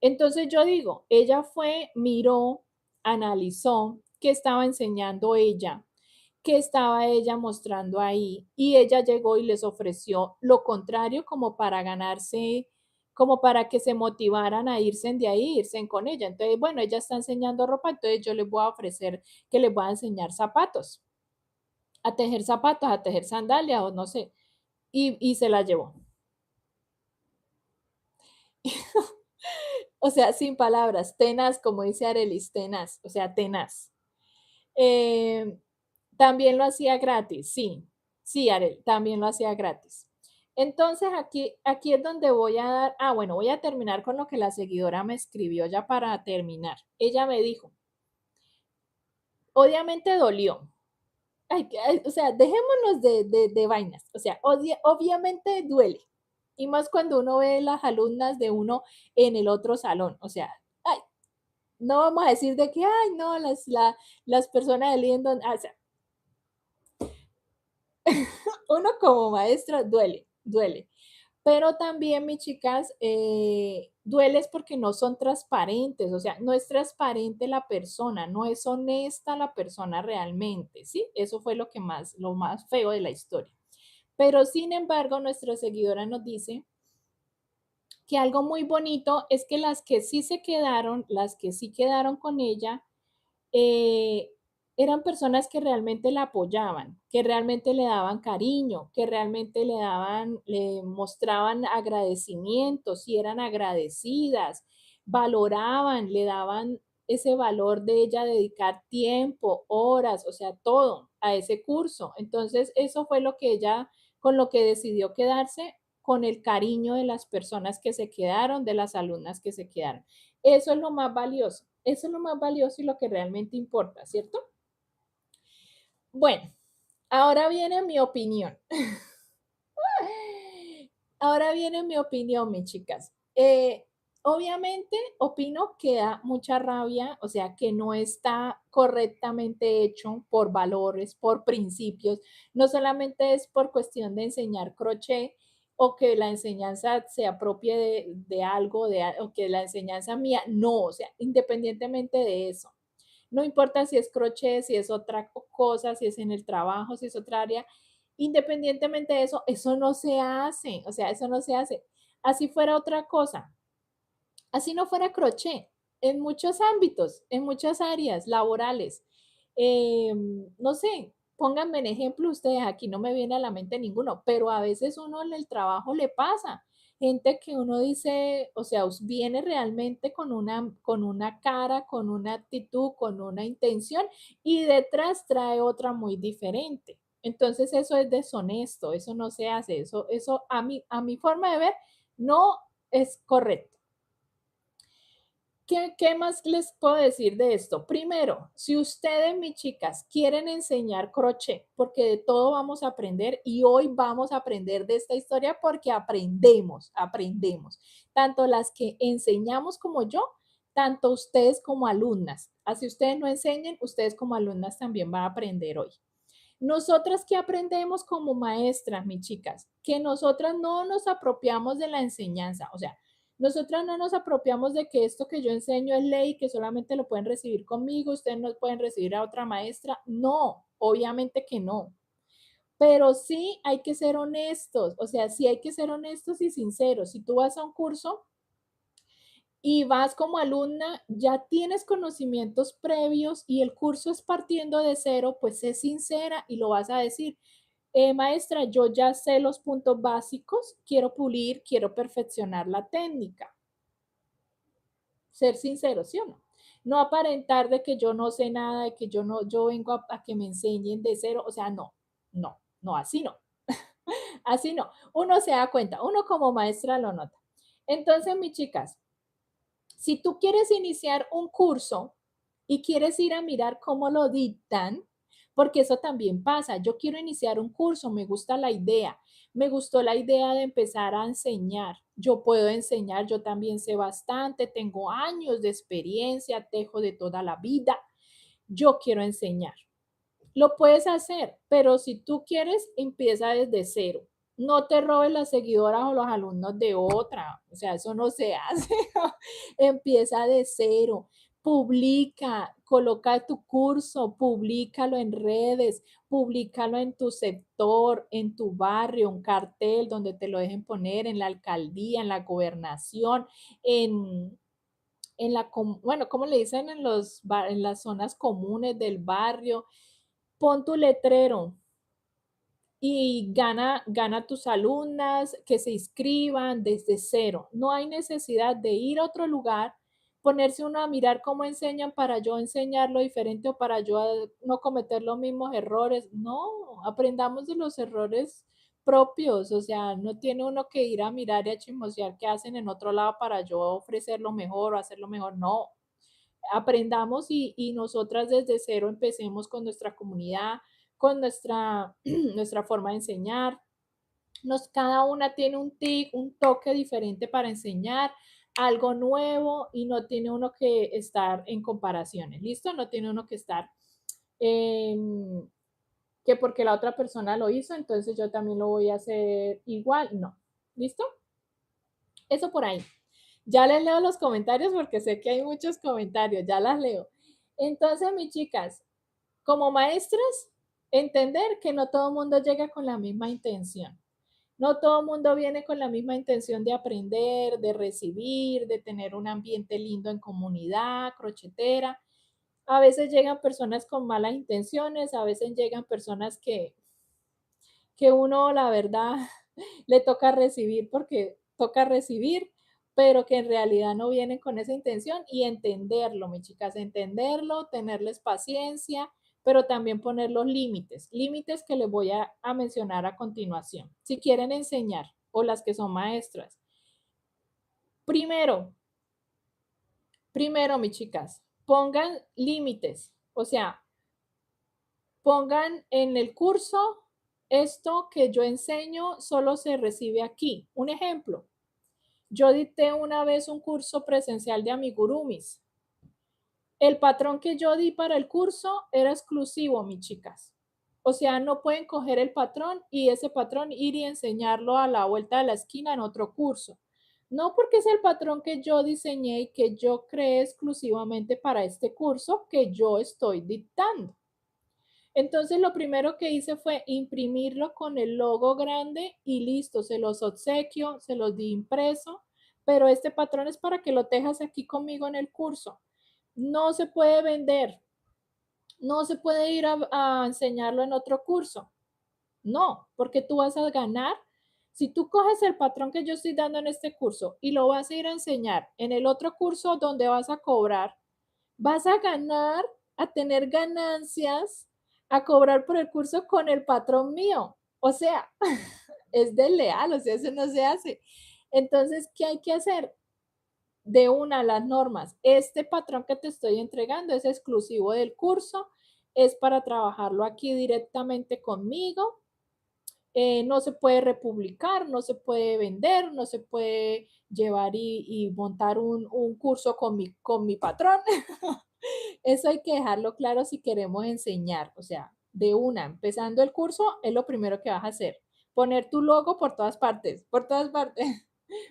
Entonces yo digo, ella fue, miró, analizó, ¿Qué estaba enseñando ella? ¿Qué estaba ella mostrando ahí? Y ella llegó y les ofreció lo contrario como para ganarse, como para que se motivaran a irse de ahí, irse con ella. Entonces, bueno, ella está enseñando ropa, entonces yo les voy a ofrecer que les voy a enseñar zapatos, a tejer zapatos, a tejer sandalias o no sé. Y se la llevó. O sea, sin palabras, tenaz, como dice Arelis, tenaz, o sea, tenaz. Eh, también lo hacía gratis, sí, sí, Arel, también lo hacía gratis. Entonces, aquí es donde voy a dar, bueno, voy a terminar con lo que la seguidora me escribió ya para terminar. Ella me dijo, obviamente dolió. O sea, dejémonos de vainas. O sea, obviamente duele. Y más cuando uno ve las alumnas de uno en el otro salón. O sea, ay, no vamos a decir de que, ay, no, las personas de Liendon, o sea, uno como maestra duele, duele. Pero también, mis chicas, duele es porque no son transparentes, o sea, no es transparente la persona, no es honesta la persona realmente, ¿sí? Eso fue lo más feo de la historia. Pero sin embargo, nuestra seguidora nos dice que algo muy bonito es que las que sí se quedaron, las que sí quedaron con ella, eh, eran personas que realmente la apoyaban, que realmente le daban cariño, que realmente le mostraban agradecimientos y eran agradecidas, valoraban, le daban ese valor de ella dedicar tiempo, horas, o sea, todo a ese curso. Entonces, eso fue lo que ella, con lo que decidió quedarse, con el cariño de las personas que se quedaron, de las alumnas que se quedaron. Eso es lo más valioso. Eso es lo más valioso y lo que realmente importa, ¿cierto? Bueno, ahora viene mi opinión. Ahora viene mi opinión, mis chicas. Obviamente, opino que da mucha rabia, o sea, que no está correctamente hecho por valores, por principios. No solamente es por cuestión de enseñar crochet o que la enseñanza se apropie de algo, o que la enseñanza mía, no, o sea, independientemente de eso. No importa si es crochet, si es otra cosa, si es en el trabajo, si es otra área, independientemente de eso, eso no se hace, o sea, eso no se hace. Así fuera otra cosa, así no fuera crochet, en muchos ámbitos, en muchas áreas laborales. No sé, pónganme en ejemplo ustedes, aquí no me viene a la mente ninguno, pero a veces uno en el trabajo le pasa. Gente que uno dice, o sea, viene realmente con una cara, con una actitud, con una intención y detrás trae otra muy diferente. Entonces eso es deshonesto, eso no se hace, eso a mi forma de ver no es correcto. ¿Qué más les puedo decir de esto? Primero, si ustedes, mis chicas, quieren enseñar crochet, porque de todo vamos a aprender y hoy vamos a aprender de esta historia porque aprendemos, aprendemos. Tanto las que enseñamos como yo, tanto ustedes como alumnas. Así ustedes no enseñen, ustedes como alumnas también van a aprender hoy. Nosotras que aprendemos como maestras, mis chicas, que nosotras no nos apropiamos de la enseñanza, o sea, nosotras no nos apropiamos de que esto que yo enseño es ley, que solamente lo pueden recibir conmigo, ustedes no pueden recibir a otra maestra. No, obviamente que no. Pero sí hay que ser honestos, o sea, sí hay que ser honestos y sinceros. Si tú vas a un curso y vas como alumna, ya tienes conocimientos previos y el curso es partiendo de cero, pues sé sincera y lo vas a decir. Maestra, yo ya sé los puntos básicos, quiero pulir, quiero perfeccionar la técnica. Ser sincero, ¿sí o no? No aparentar de que yo no sé nada, de que yo no, yo vengo a que me enseñen de cero, o sea, no, no, no, así no, así no. Uno se da cuenta, uno como maestra lo nota. Entonces, mis chicas, si tú quieres iniciar un curso y quieres ir a mirar cómo lo dictan, porque eso también pasa. Yo quiero iniciar un curso, me gusta la idea, me gustó la idea de empezar a enseñar. Yo puedo enseñar, yo también sé bastante, tengo años de experiencia, tejo de toda la vida. Yo quiero enseñar. Lo puedes hacer, pero si tú quieres, empieza desde cero. No te robes las seguidoras o los alumnos de otra. O sea, eso no se hace. Empieza de cero. publica, coloca tu curso, públicalo en redes, públicalo en tu sector, en tu barrio, un cartel donde te lo dejen poner en la alcaldía, en la gobernación, en, bueno, ¿cómo le dicen en las zonas comunes del barrio? Pon tu letrero y gana tus alumnas que se inscriban desde cero. No hay necesidad de ir a otro lugar, ponerse uno a mirar cómo enseñan para yo enseñarlo diferente o para yo no cometer los mismos errores. No, aprendamos de los errores propios, o sea, no tiene uno que ir a mirar y a chismosear qué hacen en otro lado para yo ofrecerlo mejor o hacerlo mejor. No, aprendamos y nosotras desde cero empecemos con nuestra comunidad, con nuestra, nuestra forma de enseñar. Cada una tiene un tic, un toque diferente para enseñar, algo nuevo y no tiene uno que estar en comparaciones, ¿listo? No tiene uno que estar que porque la otra persona lo hizo, entonces yo también lo voy a hacer igual, no, ¿listo? Eso por ahí. Ya les leo los comentarios porque sé que hay muchos comentarios, ya las leo. Entonces, mis chicas, como maestras, entender que no todo el mundo llega con la misma intención. No todo el mundo viene con la misma intención de aprender, de recibir, de tener un ambiente lindo en comunidad, crochetera. A veces llegan personas con malas intenciones, a veces llegan personas que uno, la verdad, le toca recibir porque toca recibir, pero que en realidad no vienen con esa intención y entenderlo, mis chicas, entenderlo, tenerles paciencia, pero también poner los límites, límites que les voy a mencionar a continuación. Si quieren enseñar o las que son maestras. Primero, mis chicas, pongan límites, o sea, pongan en el curso esto que yo enseño solo se recibe aquí. Un ejemplo, yo dicté una vez un curso presencial de amigurumis. El patrón que yo di para el curso era exclusivo, mis chicas. O sea, no pueden coger el patrón y ese patrón ir y enseñarlo a la vuelta de la esquina en otro curso. No, porque es el patrón que yo diseñé y que yo creé exclusivamente para este curso que yo estoy dictando. Entonces lo primero que hice fue imprimirlo con el logo grande y listo, se los obsequio, se los di impreso, pero este patrón es para que lo tejas aquí conmigo en el curso. No se puede vender, no se puede ir a enseñarlo en otro curso. No, porque tú vas a ganar. Si tú coges el patrón que yo estoy dando en este curso y lo vas a ir a enseñar en el otro curso donde vas a cobrar, vas a ganar, a tener ganancias, a cobrar por el curso con el patrón mío. O sea, es desleal, o sea, eso no se hace. Entonces, ¿qué hay que hacer? De una, las normas. Este patrón que te estoy entregando es exclusivo del curso, es para trabajarlo aquí directamente conmigo. No se puede republicar, no se puede vender, no se puede llevar y montar un curso con mi patrón. Eso hay que dejarlo claro si queremos enseñar. O sea, de una, empezando el curso, es lo primero que vas a hacer. Poner tu logo por todas partes,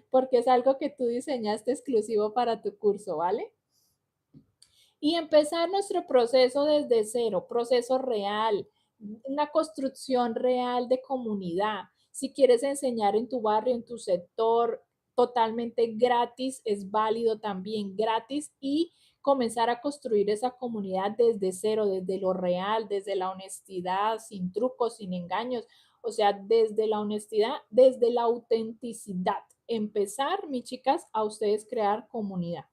porque es algo que tú diseñaste exclusivo para tu curso, ¿vale? Y empezar nuestro proceso desde cero, proceso real, una construcción real de comunidad. Si quieres enseñar en tu barrio, en tu sector, totalmente gratis, es válido también gratis y comenzar a construir esa comunidad desde cero, desde lo real, desde la honestidad, sin trucos, sin engaños, o sea, desde la honestidad, desde la autenticidad. Empezar, mis chicas, a ustedes crear comunidad.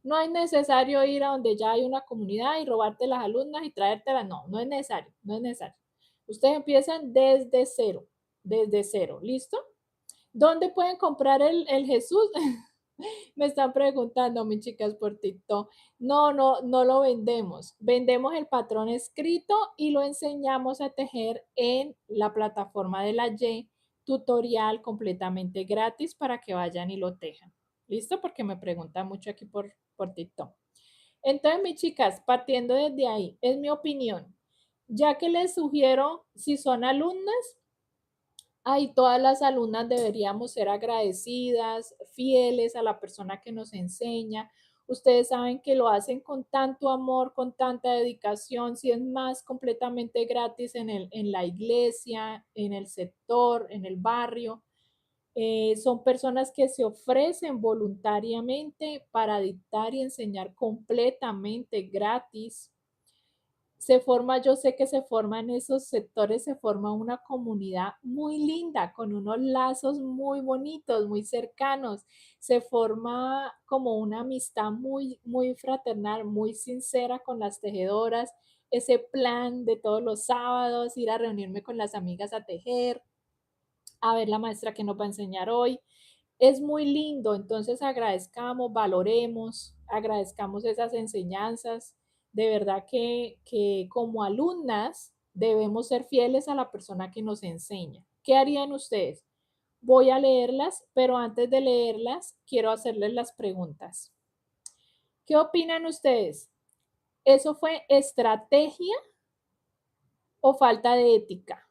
No es necesario ir a donde ya hay una comunidad y robarte las alumnas y traértelas. No, no es necesario, no es necesario. Ustedes empiezan desde cero, ¿listo? ¿Dónde pueden comprar el Jesús? Me están preguntando mis chicas por TikTok. No lo vendemos. Vendemos el patrón escrito y lo enseñamos a tejer en la plataforma de la Y, tutorial completamente gratis para que vayan y lo tejan. ¿Listo? Porque me preguntan mucho aquí por TikTok. Entonces, mis chicas, partiendo desde ahí, es mi opinión. Ya que les sugiero, si son alumnas, ay, todas las alumnas deberíamos ser agradecidas, fieles a la persona que nos enseña, Ustedes saben que lo hacen con tanto amor, con tanta dedicación, si es más completamente gratis en la iglesia, en el sector, en el barrio. Son personas que se ofrecen voluntariamente para dictar y enseñar completamente gratis. Se forma, yo sé que se forma en esos sectores, se forma una comunidad muy linda, con unos lazos muy bonitos, muy cercanos. Se forma como una amistad muy, muy fraternal, muy sincera con las tejedoras. Ese plan de todos los sábados, ir a reunirme con las amigas a tejer, a ver la maestra que nos va a enseñar hoy. Es muy lindo, entonces agradezcamos, valoremos, agradezcamos esas enseñanzas. De verdad que como alumnas debemos ser fieles a la persona que nos enseña. ¿Qué harían ustedes? Voy a leerlas, pero antes de leerlas, quiero hacerles las preguntas. ¿Qué opinan ustedes? ¿Eso fue estrategia o falta de ética?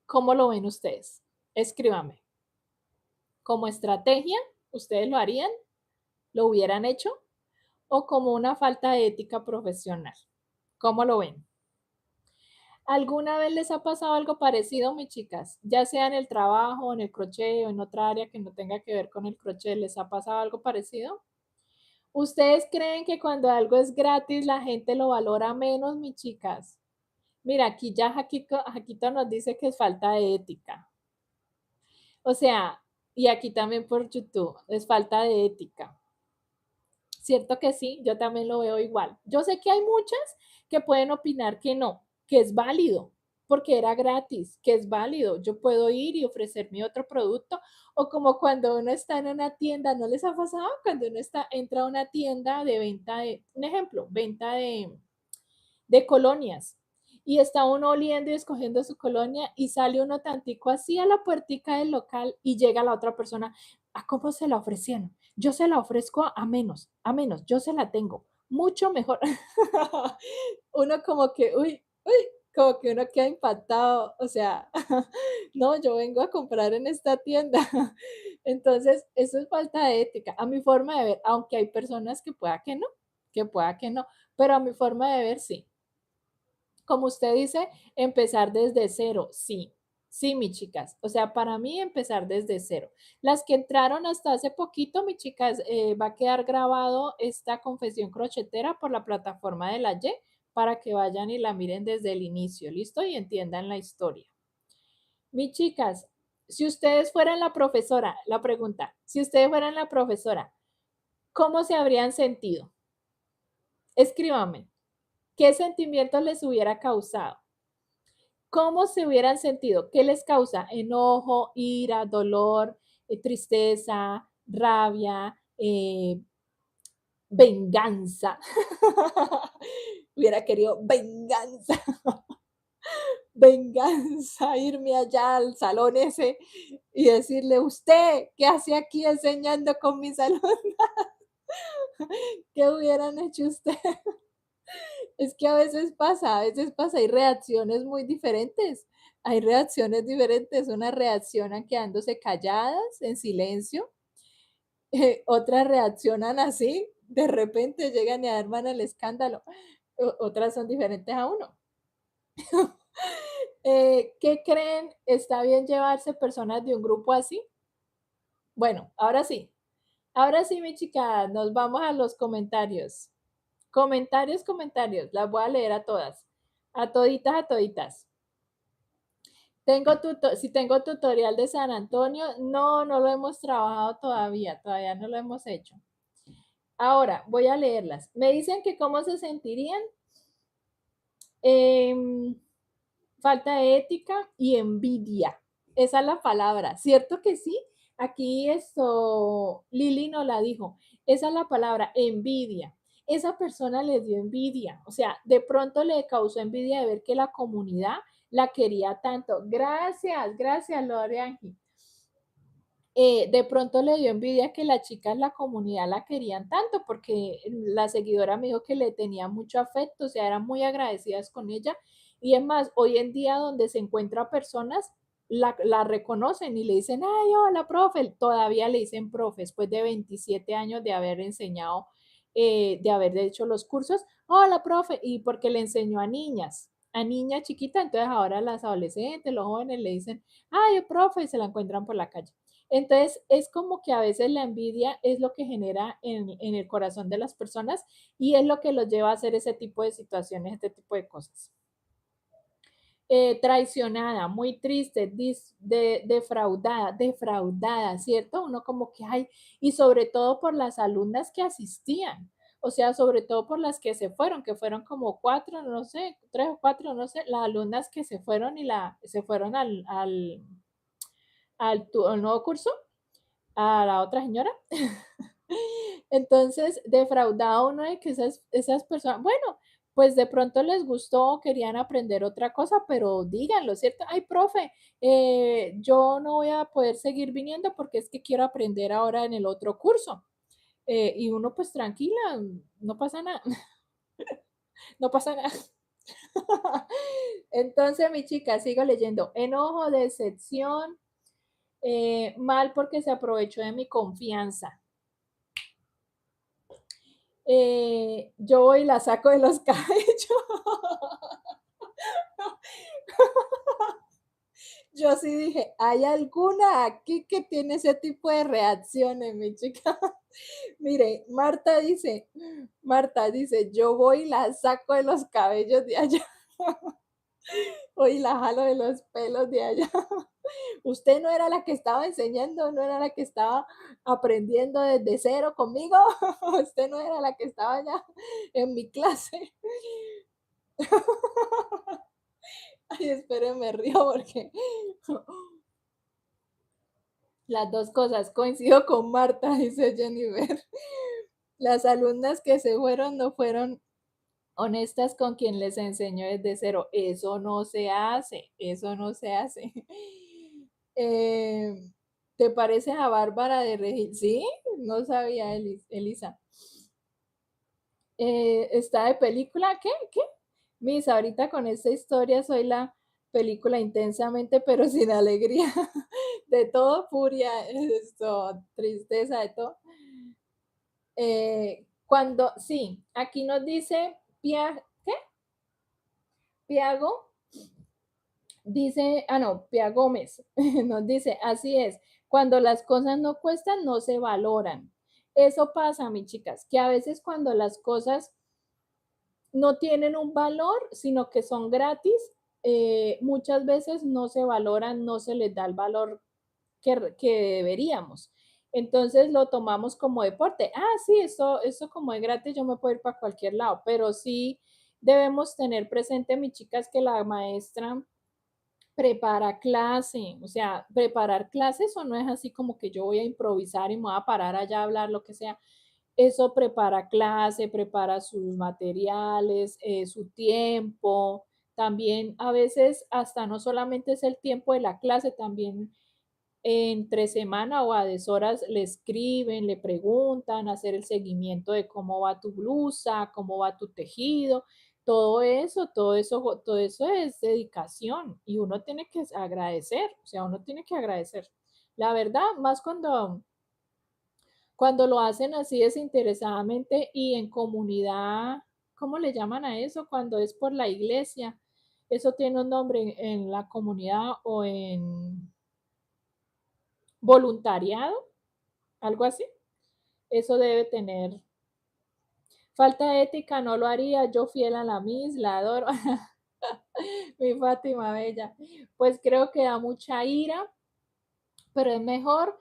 ¿Cómo lo ven ustedes? Escríbame. ¿Como estrategia? ¿Ustedes lo harían? ¿Lo hubieran hecho? ¿O como una falta de ética profesional? ¿Cómo lo ven? ¿Alguna vez les ha pasado algo parecido, mis chicas? Ya sea en el trabajo, en el crochet o en otra área que no tenga que ver con el crochet, ¿les ha pasado algo parecido? ¿Ustedes creen que cuando algo es gratis la gente lo valora menos, mis chicas? Mira, aquí ya Jaquito nos dice que es falta de ética. O sea, y aquí también por YouTube, es falta de ética. Cierto que sí, yo también lo veo igual. Yo sé que hay muchas que pueden opinar que no, que es válido, porque era gratis, que es válido. Yo puedo ir y ofrecer mi otro producto, o como cuando uno está en una tienda, ¿no les ha pasado? Cuando uno entra a una tienda de venta de, un ejemplo, venta de colonias, y está uno oliendo y escogiendo su colonia y sale uno tantico así a la puertica del local y llega la otra persona, ¿a cómo se la ofrecieron? Yo se la ofrezco a menos, yo se la tengo, mucho mejor. Uno como que, uy, como que uno queda impactado, o sea, no, yo vengo a comprar en esta tienda. Entonces, eso es falta de ética, a mi forma de ver, aunque hay personas que pueda que no, pero a mi forma de ver, sí. Como usted dice, empezar desde cero, sí. Sí, mis chicas. O sea, para mí empezar desde cero. Las que entraron hasta hace poquito, mis chicas, va a quedar grabado esta confesión crochetera por la plataforma de la Y para que vayan y la miren desde el inicio, ¿listo? Y entiendan la historia. Mis chicas, si ustedes fueran la profesora, la pregunta, si ustedes fueran la profesora, ¿cómo se habrían sentido? Escríbame, ¿qué sentimientos les hubiera causado? ¿Cómo se hubieran sentido? ¿Qué les causa? Enojo, ira, dolor, tristeza, rabia, venganza. Hubiera querido venganza, venganza, irme allá al salón ese y decirle, usted, ¿qué hace aquí enseñando con mis alumnos? ¿Qué hubieran hecho ustedes? Es que a veces pasa, hay reacciones muy diferentes. Hay reacciones diferentes, unas reaccionan quedándose calladas, en silencio, otras reaccionan así, de repente llegan y arman el escándalo, otras son diferentes a uno. ¿Qué creen? ¿Está bien llevarse personas de un grupo así? Bueno, ahora sí, mi chica, nos vamos a los comentarios. Comentarios, las voy a leer a todas, a toditas, a toditas. Si tengo tutorial de San Antonio, no lo hemos trabajado todavía no lo hemos hecho. Ahora, voy a leerlas. Me dicen que cómo se sentirían. Falta de ética y envidia. Esa es la palabra, ¿cierto que sí? Aquí esto, Lili no la dijo. Esa es la palabra, envidia. Esa persona le dio envidia, o sea, de pronto le causó envidia de ver que la comunidad la quería tanto. Gracias, Loreangi. De pronto le dio envidia que las chicas, la comunidad la querían tanto, porque la seguidora me dijo que le tenía mucho afecto, o sea, eran muy agradecidas con ella. Y es más, hoy en día donde se encuentra personas, la reconocen y le dicen, ay, hola, profe, todavía le dicen profe, después de 27 años de haber enseñado de haber hecho los cursos. Hola, profe, y porque le enseñó a niña chiquita, entonces ahora las adolescentes, los jóvenes le dicen, ay, profe, y se la encuentran por la calle. Entonces, es como que a veces la envidia es lo que genera en el corazón de las personas y es lo que los lleva a hacer ese tipo de situaciones, este tipo de cosas. Traicionada, muy triste, defraudada, ¿cierto? Uno como que hay, y sobre todo por las alumnas que asistían, o sea, sobre todo por las que fueron como cuatro, no sé, tres o cuatro, no sé, las alumnas que se fueron se fueron al nuevo curso, a la otra señora. Entonces, defraudado uno de que esas personas, bueno, pues de pronto les gustó, querían aprender otra cosa, pero díganlo, ¿cierto? Ay, profe, yo no voy a poder seguir viniendo porque es que quiero aprender ahora en el otro curso. Y uno pues tranquila, no pasa nada, no pasa nada. Entonces, mi chica, sigo leyendo. Enojo, decepción, mal porque se aprovechó de mi confianza. Yo voy y la saco de los cabellos. Yo sí dije, ¿hay alguna aquí que tiene ese tipo de reacciones, mi chica? Mire, Marta dice, yo voy y la saco de los cabellos de allá. Voy y la jalo de los pelos de allá. Usted no era la que estaba enseñando, no era la que estaba aprendiendo desde cero conmigo. Usted no era la que estaba allá en mi clase. Ay, esperen, me río porque las dos cosas, coincido con Marta, dice Jennifer. Las alumnas que se fueron no fueron honestas con quien les enseñó desde cero. Eso no se hace, eso no se hace. Eh, ¿Te pareces a Bárbara de Regil? Sí, no sabía, Elisa. ¿Está de película? ¿Qué? ¿Qué? Miss, ahorita con esta historia soy la película intensamente, pero sin alegría. De todo, furia, esto, tristeza, de todo. Sí, aquí nos dice ¿qué? Piago, dice, no, Pia Gómez, nos dice, así es, cuando las cosas no cuestan, no se valoran. Eso pasa, mis chicas, que a veces cuando las cosas no tienen un valor, sino que son gratis, muchas veces no se valoran, no se les da el valor que deberíamos. Entonces lo tomamos como deporte. Ah, sí, eso como es gratis, yo me puedo ir para cualquier lado, pero sí debemos tener presente, mis chicas, que la maestra prepara clase, o sea, preparar clases o no es así como que yo voy a improvisar y me voy a parar allá a hablar, lo que sea. Eso prepara clase, prepara sus materiales, su tiempo. También a veces hasta no solamente es el tiempo de la clase, también entre semana o a deshoras le escriben, le preguntan, hacer el seguimiento de cómo va tu blusa, cómo va tu tejido, todo eso es dedicación y uno tiene que agradecer, o sea, uno tiene que agradecer. La verdad, más cuando lo hacen así desinteresadamente y en comunidad, ¿cómo le llaman a eso? Cuando es por la iglesia, eso tiene un nombre en la comunidad o en voluntariado, algo así. Eso debe tener. Falta de ética, no lo haría. Yo fiel a la Miss, la adoro. Mi Fátima Bella. Pues creo que da mucha ira, pero es mejor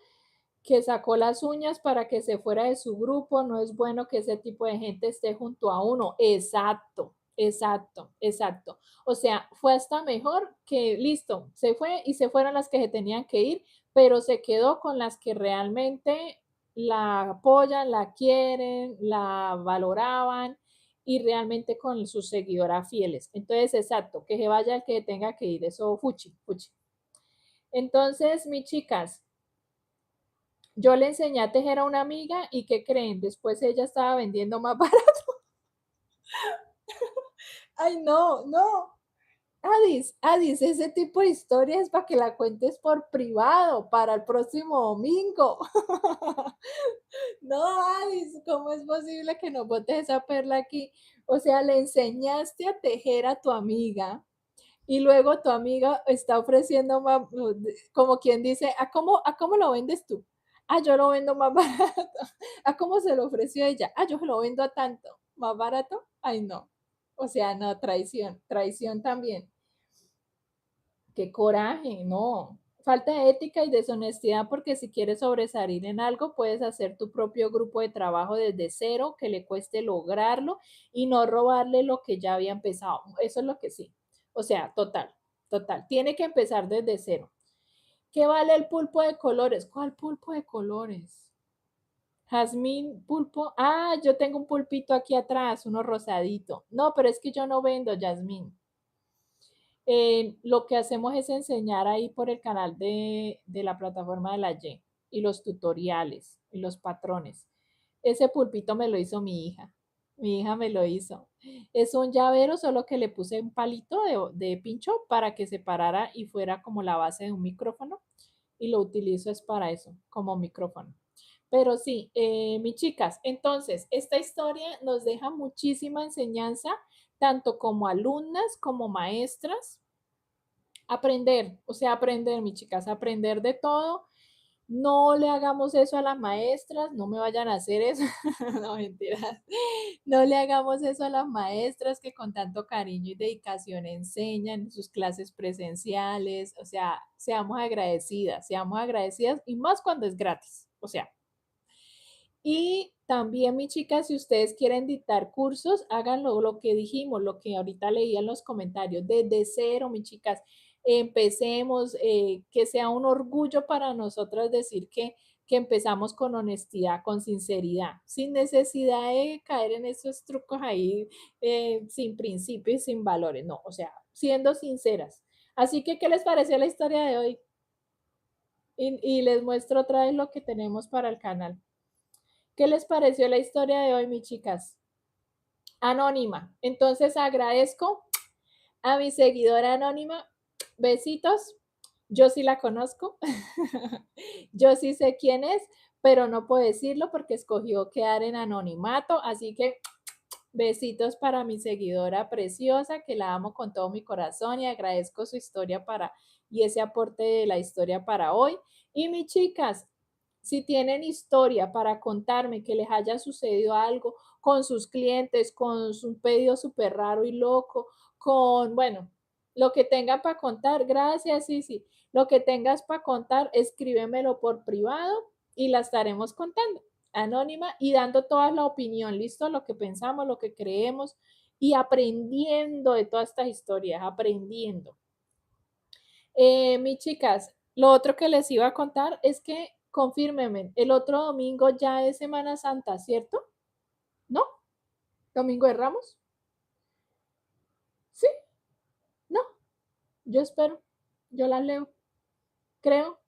que sacó las uñas para que se fuera de su grupo. No es bueno que ese tipo de gente esté junto a uno. Exacto, exacto, exacto. O sea, fue hasta mejor que listo, se fue y se fueron las que se tenían que ir, pero se quedó con las que realmente la apoyan, la quieren, la valoraban y realmente con sus seguidoras fieles. Entonces, exacto, que se vaya el que tenga que ir, eso fuchi, fuchi. Entonces, mis chicas, yo le enseñé a tejer a una amiga y ¿qué creen? Después ella estaba vendiendo más barato. Ay, no, no. Adis, ese tipo de historia es para que la cuentes por privado para el próximo domingo. No, Adis, ¿cómo es posible que no botes esa perla aquí? O sea, le enseñaste a tejer a tu amiga y luego tu amiga está ofreciendo más, como quien dice, a cómo lo vendes tú? Ah, yo lo vendo más barato. ¿A cómo se lo ofreció ella? Ah, yo lo vendo a tanto. ¿Más barato? Ay, no. O sea, no, traición, traición también. Qué coraje, no. Falta de ética y deshonestidad porque si quieres sobresalir en algo, puedes hacer tu propio grupo de trabajo desde cero, que le cueste lograrlo y no robarle lo que ya había empezado. Eso es lo que sí. O sea, total, total. Tiene que empezar desde cero. ¿Qué vale el pulpo de colores? ¿Cuál pulpo de colores? Jazmín, pulpo. Ah, yo tengo un pulpito aquí atrás, uno rosadito. No, pero es que yo no vendo, Jazmín. Lo que hacemos es enseñar ahí por el canal de la plataforma de la y los tutoriales y los patrones. Ese pulpito me lo hizo mi hija me lo hizo. Es un llavero, solo que le puse un palito de pincho para que se parara y fuera como la base de un micrófono y lo utilizo es para eso, como micrófono. Pero sí, mis chicas, entonces, esta historia nos deja muchísima enseñanza, tanto como alumnas como maestras, aprender, o sea, aprender, mis chicas, aprender de todo. No le hagamos eso a las maestras, no me vayan a hacer eso, no mentiras. No le hagamos eso a las maestras que con tanto cariño y dedicación enseñan sus clases presenciales, o sea, seamos agradecidas y más cuando es gratis, o sea. Y también, mis chicas, si ustedes quieren dictar cursos, háganlo lo que dijimos, lo que ahorita leía en los comentarios, desde cero, mis chicas, empecemos, que sea un orgullo para nosotros decir que empezamos con honestidad, con sinceridad, sin necesidad de caer en esos trucos ahí, sin principios, sin valores, no, o sea, siendo sinceras. Así que, ¿qué les pareció la historia de hoy? Y les muestro otra vez lo que tenemos para el canal. ¿Qué les pareció la historia de hoy, mis chicas? Anónima. Entonces agradezco a mi seguidora anónima. Besitos. Yo sí la conozco. Yo sí sé quién es, pero no puedo decirlo porque escogió quedar en anonimato. Así que besitos para mi seguidora preciosa, que la amo con todo mi corazón y agradezco su historia y ese aporte de la historia para hoy. Y mis chicas, si tienen historia para contarme que les haya sucedido algo con sus clientes, con un pedido súper raro y loco, con, bueno, lo que tengan para contar, gracias, sí. Lo que tengas para contar, escríbemelo por privado y la estaremos contando anónima y dando toda la opinión, listo, lo que pensamos, lo que creemos y aprendiendo de todas estas historias, aprendiendo. Mis chicas, lo otro que les iba a contar es que confírmenme, el otro domingo ya es Semana Santa, ¿cierto? ¿No? ¿Domingo de Ramos? ¿Sí? No, yo espero, yo las leo. Creo,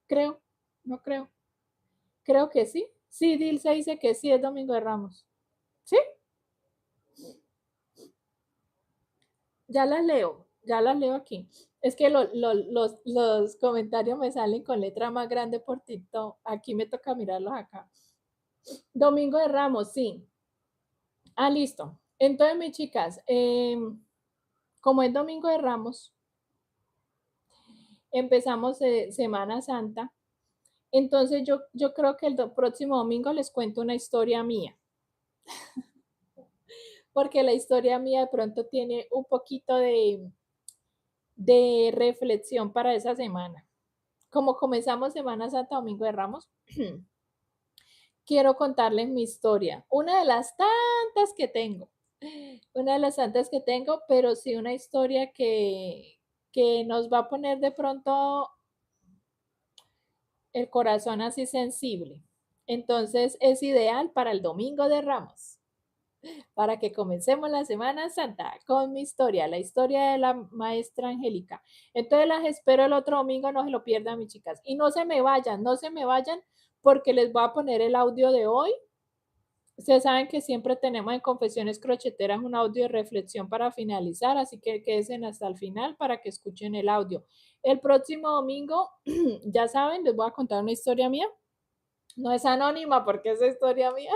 creo, no creo. Creo que sí. Sí, Dilce dice que sí, es Domingo de Ramos. ¿Sí? Ya las leo aquí. Es que los comentarios me salen con letra más grande por TikTok. Aquí me toca mirarlos acá. Domingo de Ramos, sí. Ah, listo. Entonces, mis chicas, como es Domingo de Ramos, empezamos Semana Santa. Entonces, yo creo que el próximo domingo les cuento una historia mía. Porque la historia mía de pronto tiene un poquito de reflexión para esa semana. Como comenzamos Semana Santa, Domingo de Ramos, quiero contarles mi historia. Una de las tantas que tengo. Una de las tantas que tengo, pero sí una historia que nos va a poner de pronto el corazón así sensible. Entonces es ideal para el Domingo de Ramos, para que comencemos la Semana Santa con mi historia, la historia de la maestra Angélica. Entonces las espero el otro domingo, no se lo pierdan, mis chicas. Y no se me vayan, porque les voy a poner el audio de hoy. Ustedes saben que siempre tenemos en Confesiones Crocheteras un audio de reflexión para finalizar, así que quédense hasta el final para que escuchen el audio. El próximo domingo, ya saben, les voy a contar una historia mía. No es anónima porque es historia mía.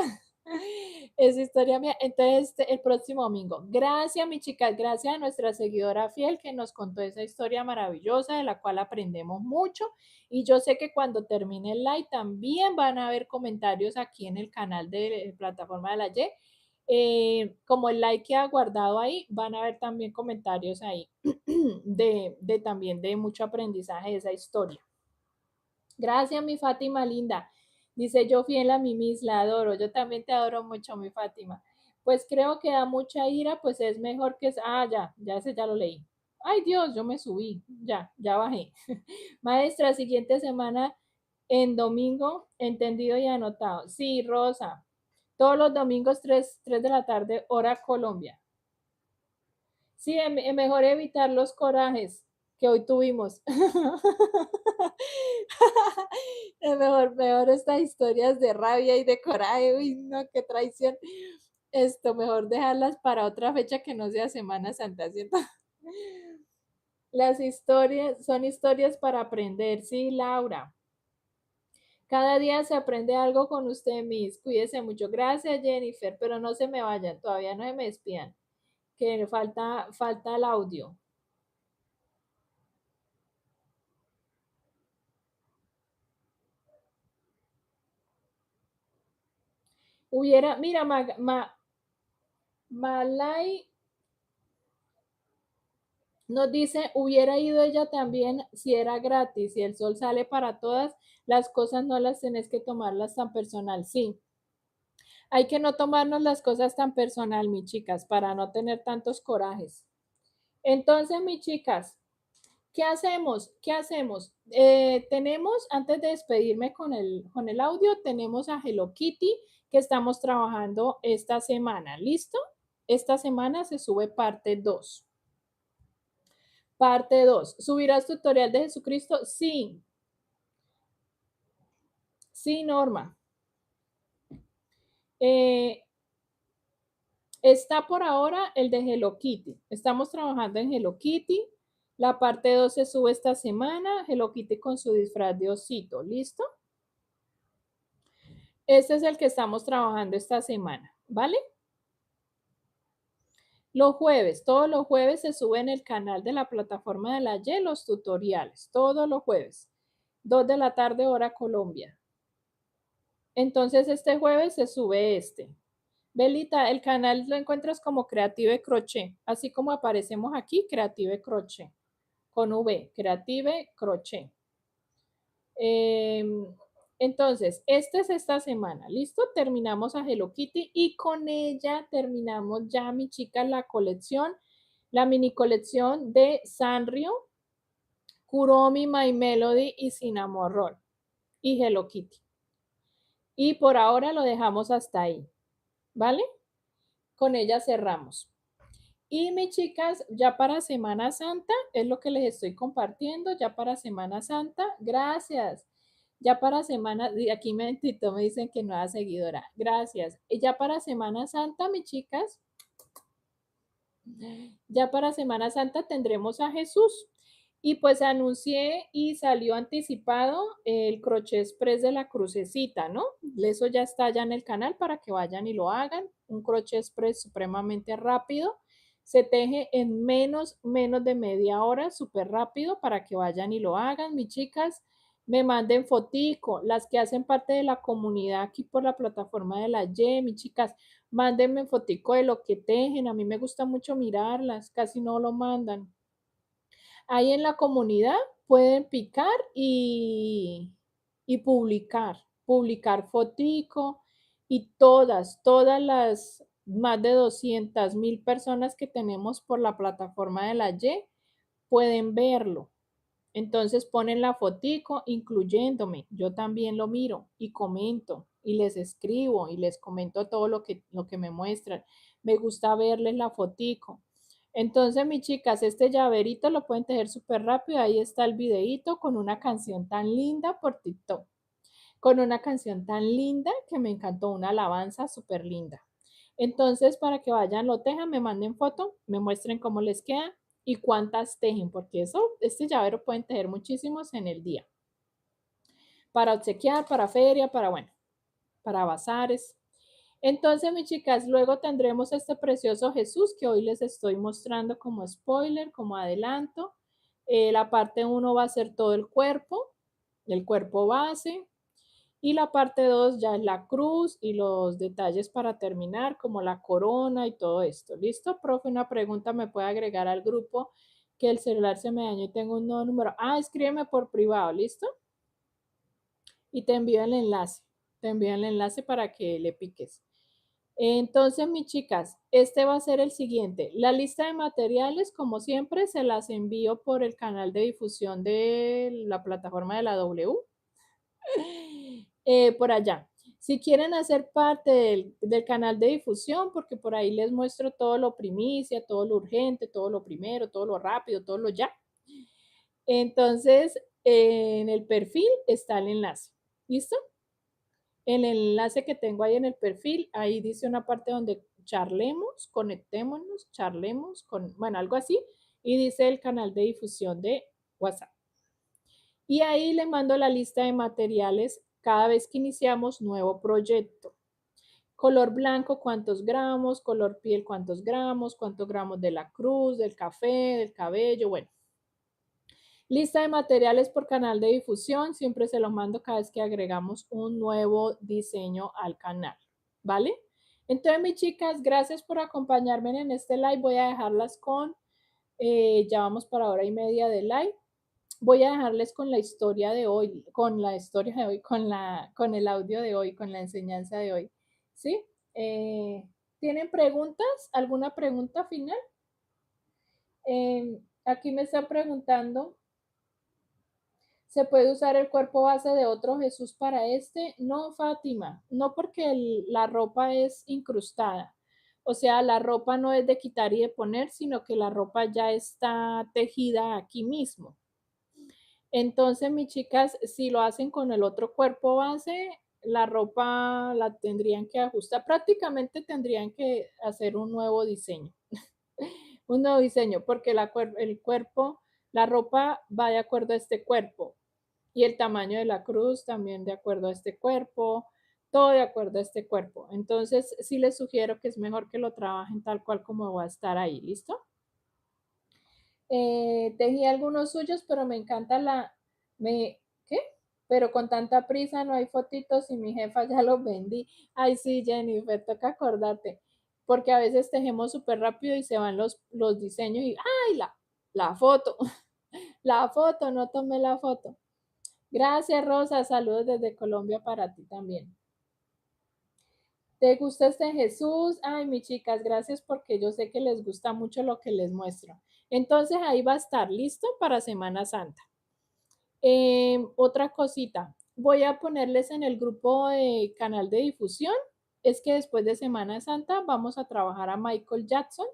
Es historia mía. Entonces, el próximo domingo. Gracias, mi chicas. Gracias a nuestra seguidora fiel que nos contó esa historia maravillosa de la cual aprendemos mucho. Y yo sé que cuando termine el live también van a haber comentarios aquí en el canal de plataforma de la Y. Como el like que ha guardado ahí, van a haber también comentarios ahí de también de mucho aprendizaje de esa historia. Gracias, mi Fátima linda. Dice yo fiel a mi Miss, la adoro. Yo también te adoro mucho, mi Fátima. Pues creo que da mucha ira, pues es mejor que... Ah, ya ese ya lo leí. Ay, Dios, yo me subí. Ya bajé. Maestra, siguiente semana en domingo, entendido y anotado. Sí, Rosa. Todos los domingos 3 de la tarde, hora Colombia. Sí, es mejor evitar los corajes que hoy tuvimos. Es mejor estas historias de rabia y de coraje. Uy, no, qué traición. Mejor dejarlas para otra fecha que no sea Semana Santa, ¿cierto? Las historias son historias para aprender, sí, Laura. Cada día se aprende algo con usted, Miss. Cuídese mucho. Gracias, Jennifer, pero no se me vayan, todavía no se me despidan, que falta el audio. Mira, Malay nos dice, hubiera ido ella también si era gratis, si el sol sale para todas, las cosas no las tenés que tomarlas tan personal. Sí, hay que no tomarnos las cosas tan personal, mis chicas, para no tener tantos corajes. Entonces, mis chicas, ¿qué hacemos? ¿Qué hacemos? Tenemos, antes de despedirme con el audio, tenemos a Hello Kitty que estamos trabajando esta semana. ¿Listo? Esta semana se sube parte 2. Parte 2. ¿Subirás tutorial de Jesucristo? Sí. Sí, Norma. Está por ahora el de Hello Kitty. Estamos trabajando en Hello Kitty. La parte 2 se sube esta semana. Hello Kitty con su disfraz de osito. ¿Listo? Este es el que estamos trabajando esta semana. ¿Vale? Los jueves, todos los jueves se sube en el canal de la plataforma de la Y los tutoriales. Todos los jueves. 2 de la tarde, hora Colombia. Entonces, este jueves se sube este. Belita, el canal lo encuentras como Creative Crochet, así como aparecemos aquí, Creative Crochet, con V, Creative Crochet. Entonces, este es esta semana, ¿listo? Terminamos a Hello Kitty y con ella terminamos ya, mi chica, la colección, la mini colección de Sanrio, Kuromi, My Melody y Cinnamon Roll y Hello Kitty. Y por ahora lo dejamos hasta ahí, ¿vale? Con ella cerramos. Y mis chicas, ya para Semana Santa, es lo que les estoy compartiendo, ya para Semana Santa, gracias. Ya para Semana, aquí me dicen que nueva seguidora, gracias. Y ya para Semana Santa, mis chicas, ya para Semana Santa tendremos a Jesús. Y pues anuncié y salió anticipado el crochet express de la crucecita, ¿no? Eso ya está ya en el canal para que vayan y lo hagan. Un crochet express supremamente rápido. Se teje en menos de media hora, súper rápido, para que vayan y lo hagan, mis chicas. Me manden fotico, las que hacen parte de la comunidad aquí por la plataforma de la Y, mis chicas, mándenme fotico de lo que tejen. A mí me gusta mucho mirarlas, casi no lo mandan. Ahí en la comunidad pueden picar y publicar fotico y todas las más de 200.000 personas que tenemos por la plataforma de la Y pueden verlo. Entonces ponen la fotico incluyéndome. Yo también lo miro y comento y les escribo y les comento todo lo que me muestran. Me gusta verles la fotico. Entonces, mis chicas, este llaverito lo pueden tejer súper rápido. Ahí está el videito con una canción tan linda por TikTok. con una canción tan linda que me encantó, una alabanza súper linda. Entonces, para que vayan, lo tejan, me manden foto, me muestren cómo les queda y cuántas tejen, porque este llavero pueden tejer muchísimos en el día. Para obsequiar, para feria, para, bueno, para bazares. Entonces, mis chicas, luego tendremos este precioso Jesús que hoy les estoy mostrando como spoiler, como adelanto. La parte 1 va a ser todo el cuerpo base. Y la parte 2 ya es la cruz y los detalles para terminar, como la corona y todo esto. ¿Listo, profe? Una pregunta me puede agregar al grupo que el celular se me dañó y tengo un nuevo número. Ah, escríbeme por privado, ¿listo? Y te envío el enlace. Te envío el enlace para que le piques. Entonces, mis chicas, este va a ser el siguiente. La lista de materiales, como siempre, se las envío por el canal de difusión de la plataforma de la W. Por allá. Si quieren hacer parte del canal de difusión, porque por ahí les muestro todo lo primicia, todo lo urgente, todo lo primero, todo lo rápido, todo lo ya. Entonces, en el perfil está el enlace. ¿Listo? En el enlace que tengo ahí en el perfil, ahí dice una parte donde charlemos, conectémonos, charlemos, bueno, algo así, y dice el canal de difusión de WhatsApp. Y ahí le mando la lista de materiales cada vez que iniciamos nuevo proyecto. Color blanco, cuántos gramos, color piel, cuántos gramos de la cruz, del café, del cabello, bueno. Lista de materiales por canal de difusión, siempre se los mando cada vez que agregamos un nuevo diseño al canal, ¿vale? Entonces, mis chicas, gracias por acompañarme en este live. Voy a dejarlas ya vamos para hora y media de live. Voy a dejarles con la historia de hoy, con el audio de hoy, con la enseñanza de hoy, ¿sí? ¿Tienen preguntas? ¿Alguna pregunta final? Aquí me está preguntando, ¿se puede usar el cuerpo base de otro Jesús para este? No, Fátima, no porque la ropa es incrustada. O sea, la ropa no es de quitar y de poner, sino que la ropa ya está tejida aquí mismo. Entonces, mis chicas, si lo hacen con el otro cuerpo base, la ropa la tendrían que ajustar. Prácticamente tendrían que hacer un nuevo diseño. Un nuevo diseño, porque el cuerpo, la ropa va de acuerdo a este cuerpo y el tamaño de la cruz también de acuerdo a este cuerpo, todo de acuerdo a este cuerpo. Entonces, sí les sugiero que es mejor que lo trabajen tal cual como va a estar ahí, ¿listo? Tejí algunos suyos, pero me encanta ¿qué? Pero con tanta prisa no hay fotitos y mi jefa ya los vendí. Ay, sí, Jennifer, toca acordarte, porque a veces tejemos súper rápido y se van los diseños y, ay, la foto, la foto, no tomé la foto. Gracias, Rosa, saludos desde Colombia para ti también. ¿Te gusta este Jesús? Ay, mis chicas, gracias porque yo sé que les gusta mucho lo que les muestro. Entonces ahí va a estar listo para Semana Santa. Otra cosita, voy a ponerles en el grupo de canal de difusión. Es que después de Semana Santa vamos a trabajar a Michael Jackson,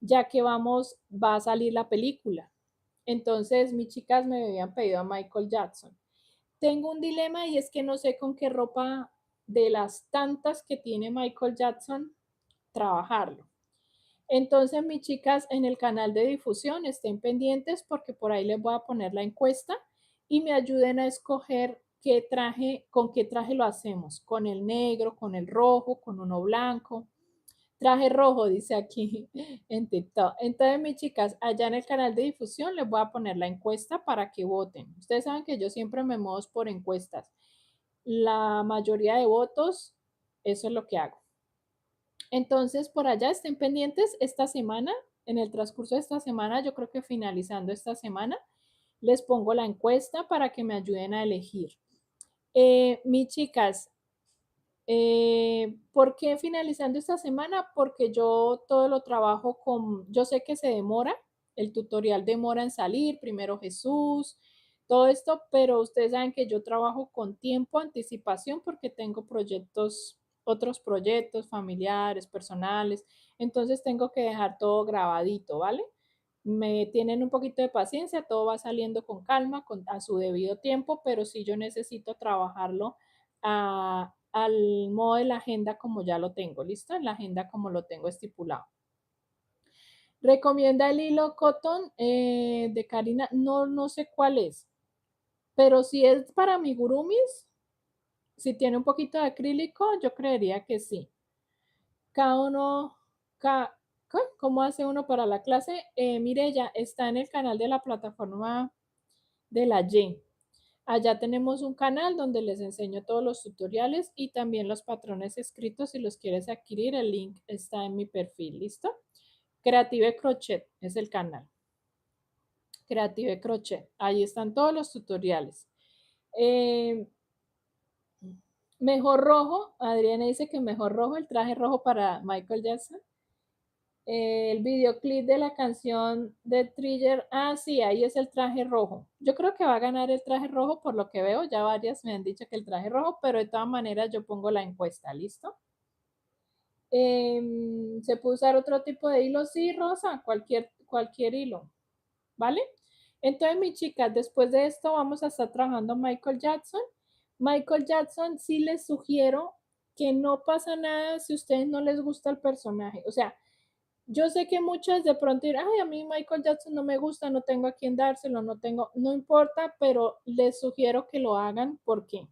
ya que va a salir la película. Entonces, mis chicas me habían pedido a Michael Jackson. Tengo un dilema y es que no sé con qué ropa de las tantas que tiene Michael Jackson trabajarlo. Entonces, mis chicas, en el canal de difusión estén pendientes porque por ahí les voy a poner la encuesta y me ayuden a escoger con qué traje lo hacemos, con el negro, con el rojo, con uno blanco. Traje rojo, dice aquí en TikTok. Entonces, mis chicas, allá en el canal de difusión les voy a poner la encuesta para que voten. Ustedes saben que yo siempre me muevo por encuestas. La mayoría de votos, eso es lo que hago. Entonces, por allá estén pendientes esta semana, en el transcurso de esta semana, yo creo que finalizando esta semana, les pongo la encuesta para que me ayuden a elegir. Mis chicas, ¿por qué finalizando esta semana? Porque yo todo lo trabajo yo sé que se demora, el tutorial demora en salir, primero Jesús, todo esto, pero ustedes saben que yo trabajo con tiempo, anticipación, porque tengo otros proyectos familiares, personales, entonces tengo que dejar todo grabadito, ¿vale? Me tienen un poquito de paciencia, todo va saliendo con calma, a su debido tiempo, pero sí yo necesito trabajarlo al modo de la agenda como ya lo tengo, ¿listo? En la agenda como lo tengo estipulado. Recomienda el hilo cotton de Karina, no sé cuál es, pero si es para amigurumis, si tiene un poquito de acrílico, yo creería que sí. Cada uno, ¿cómo hace uno para la clase? Mireya, está en el canal de la plataforma de la Y. Allá tenemos un canal donde les enseño todos los tutoriales y también los patrones escritos. Si los quieres adquirir, el link está en mi perfil, ¿listo? Creative Crochet es el canal. Creative Crochet, ahí están todos los tutoriales. Mejor rojo, Adriana dice que mejor rojo, el traje rojo para Michael Jackson. El videoclip de la canción de Thriller, sí, ahí es el traje rojo. Yo creo que va a ganar el traje rojo por lo que veo, ya varias me han dicho que el traje rojo, pero de todas maneras yo pongo la encuesta, ¿listo? Se puede usar otro tipo de hilo, sí, Rosa, cualquier hilo, ¿vale? Entonces, mis chicas, después de esto vamos a estar trabajando Michael Jackson. Michael Jackson, sí les sugiero que no pasa nada si a ustedes no les gusta el personaje. O sea, yo sé que muchas de pronto dirán, ay, a mí Michael Jackson no me gusta, no tengo a quién dárselo, no importa, pero les sugiero que lo hagan. ¿Por qué?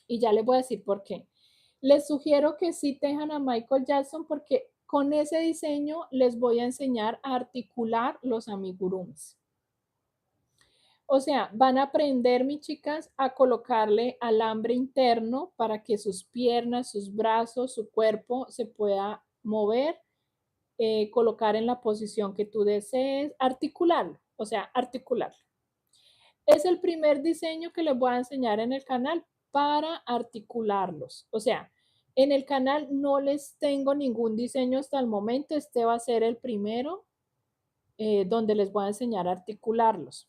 Y ya les voy a decir por qué. Les sugiero que sí tengan a Michael Jackson porque con ese diseño les voy a enseñar a articular los amigurumis. O sea, van a aprender, mis chicas, a colocarle alambre interno para que sus piernas, sus brazos, su cuerpo se pueda mover, colocar en la posición que tú desees, articularlo, o sea, articularlo. Es el primer diseño que les voy a enseñar en el canal para articularlos. O sea, en el canal no les tengo ningún diseño hasta el momento. Este va a ser el primero donde les voy a enseñar a articularlos.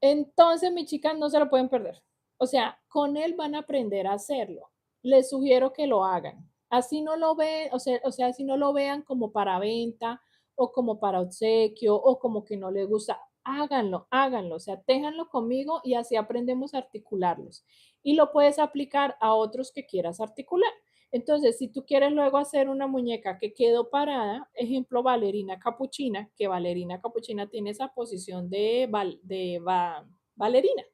Entonces, mis chicas, no se lo pueden perder. O sea, con él van a aprender a hacerlo. Les sugiero que lo hagan. Así no lo ven, o sea, así no lo vean como para venta o como para obsequio o como que no les gusta. Háganlo, háganlo. O sea, téjanlo conmigo y así aprendemos a articularlos. Y lo puedes aplicar a otros que quieras articular. Entonces, si tú quieres luego hacer una muñeca que quedó parada, ejemplo, bailarina capuchina, que bailarina capuchina tiene esa posición de bailarina,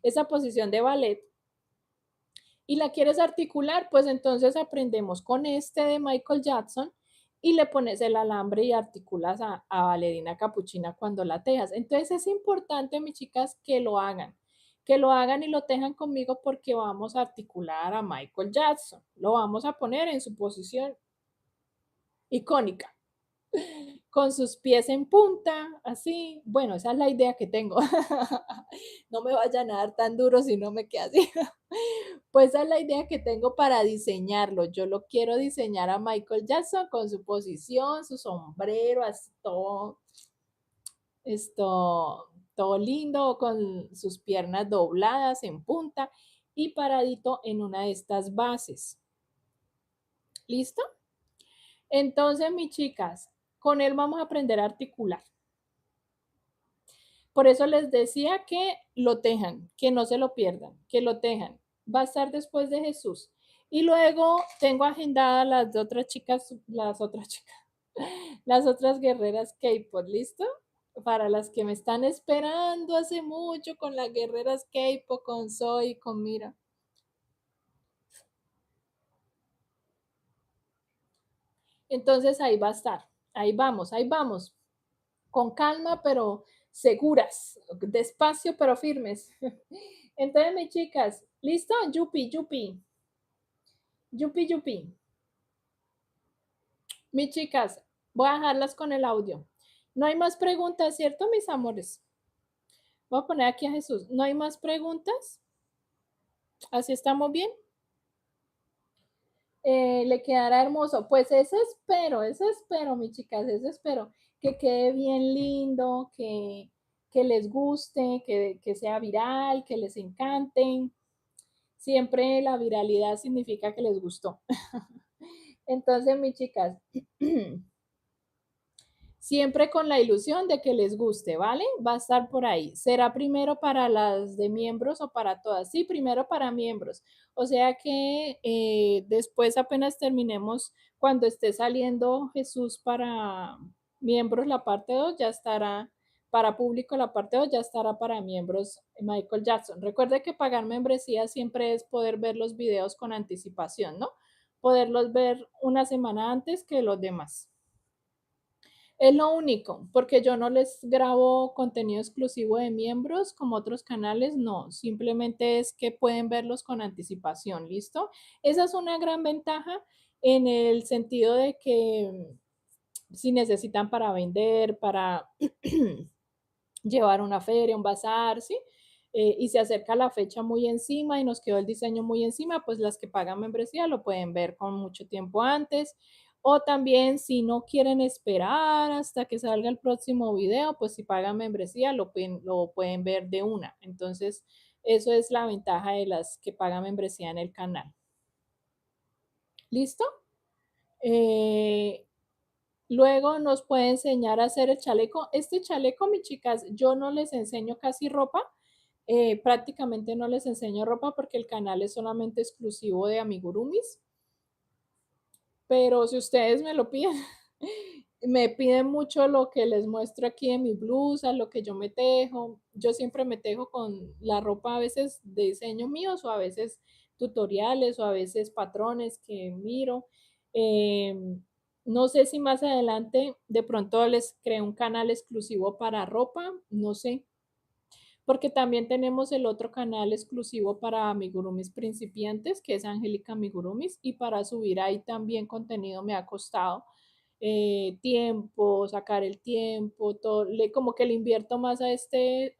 esa posición de ballet, y la quieres articular, pues entonces aprendemos con este de Michael Jackson y le pones el alambre y articulas a bailarina capuchina cuando la tejas. Entonces es importante, mis chicas, que lo hagan y lo tejan conmigo porque vamos a articular a Michael Jackson. Lo vamos a poner en su posición icónica, con sus pies en punta, así. Bueno, esa es la idea que tengo. No me vayan a dar tan duro si no me queda así. Pues esa es la idea que tengo para diseñarlo. Yo lo quiero diseñar a Michael Jackson con su posición, su sombrero, así todo, todo lindo, con sus piernas dobladas en punta y paradito en una de estas bases. ¿Listo? Entonces, mis chicas, con él vamos a aprender a articular. Por eso les decía que lo tejan, que no se lo pierdan, que lo tejan. Va a estar después de Jesús. Y luego tengo agendadas las otras guerreras K-pop, ¿listo? Para las que me están esperando hace mucho con las guerreras K-pop, con Zoe, con Mira. Entonces ahí va a estar. Ahí vamos, ahí vamos. Con calma, pero seguras. Despacio, pero firmes. Entonces, mis chicas, ¿listo? Yupi, yupi. Yupi, yupi. Mis chicas, voy a dejarlas con el audio. No hay más preguntas, ¿cierto, mis amores? Voy a poner aquí a Jesús. ¿No hay más preguntas? ¿Así estamos bien? Le quedará hermoso. Pues eso espero, mis chicas, eso espero. Que quede bien lindo, que les guste, que sea viral, que les encanten. Siempre la viralidad significa que les gustó. Entonces, mis chicas, siempre con la ilusión de que les guste, ¿vale? Va a estar por ahí. ¿Será primero para las de miembros o para todas? Sí, primero para miembros. O sea que después apenas terminemos, cuando esté saliendo Jesús para miembros la parte 2 ya estará para público la parte 2 ya estará para miembros Michael Jackson. Recuerde que pagar membresía siempre es poder ver los videos con anticipación, ¿no? Poderlos ver una semana antes que los demás. Es lo único, porque yo no les grabo contenido exclusivo de miembros como otros canales, no, simplemente es que pueden verlos con anticipación, ¿listo? Esa es una gran ventaja en el sentido de que si necesitan para vender, para llevar una feria, un bazar, ¿sí? Y se acerca la fecha muy encima y nos quedó el diseño muy encima, pues las que pagan membresía lo pueden ver con mucho tiempo antes. O también si no quieren esperar hasta que salga el próximo video, pues si pagan membresía lo pueden ver de una. Entonces, eso es la ventaja de las que pagan membresía en el canal. ¿Listo? Eh, Luego nos puede enseñar a hacer el chaleco. Este chaleco, mis chicas, yo no les enseño casi ropa. Prácticamente no les enseño ropa porque el canal es solamente exclusivo de amigurumis. Pero si ustedes me lo piden, me piden mucho lo que les muestro aquí en mi blusa, lo que yo me tejo. Yo siempre me tejo con la ropa a veces de diseño míos o a veces tutoriales o a veces patrones que miro. Eh, no sé si más adelante de pronto les creo un canal exclusivo para ropa, no sé, porque también tenemos el otro canal exclusivo para amigurumis principiantes, que es Angélica Amigurumis, y para subir ahí también contenido me ha costado tiempo, sacar el tiempo, todo, como que le invierto más a este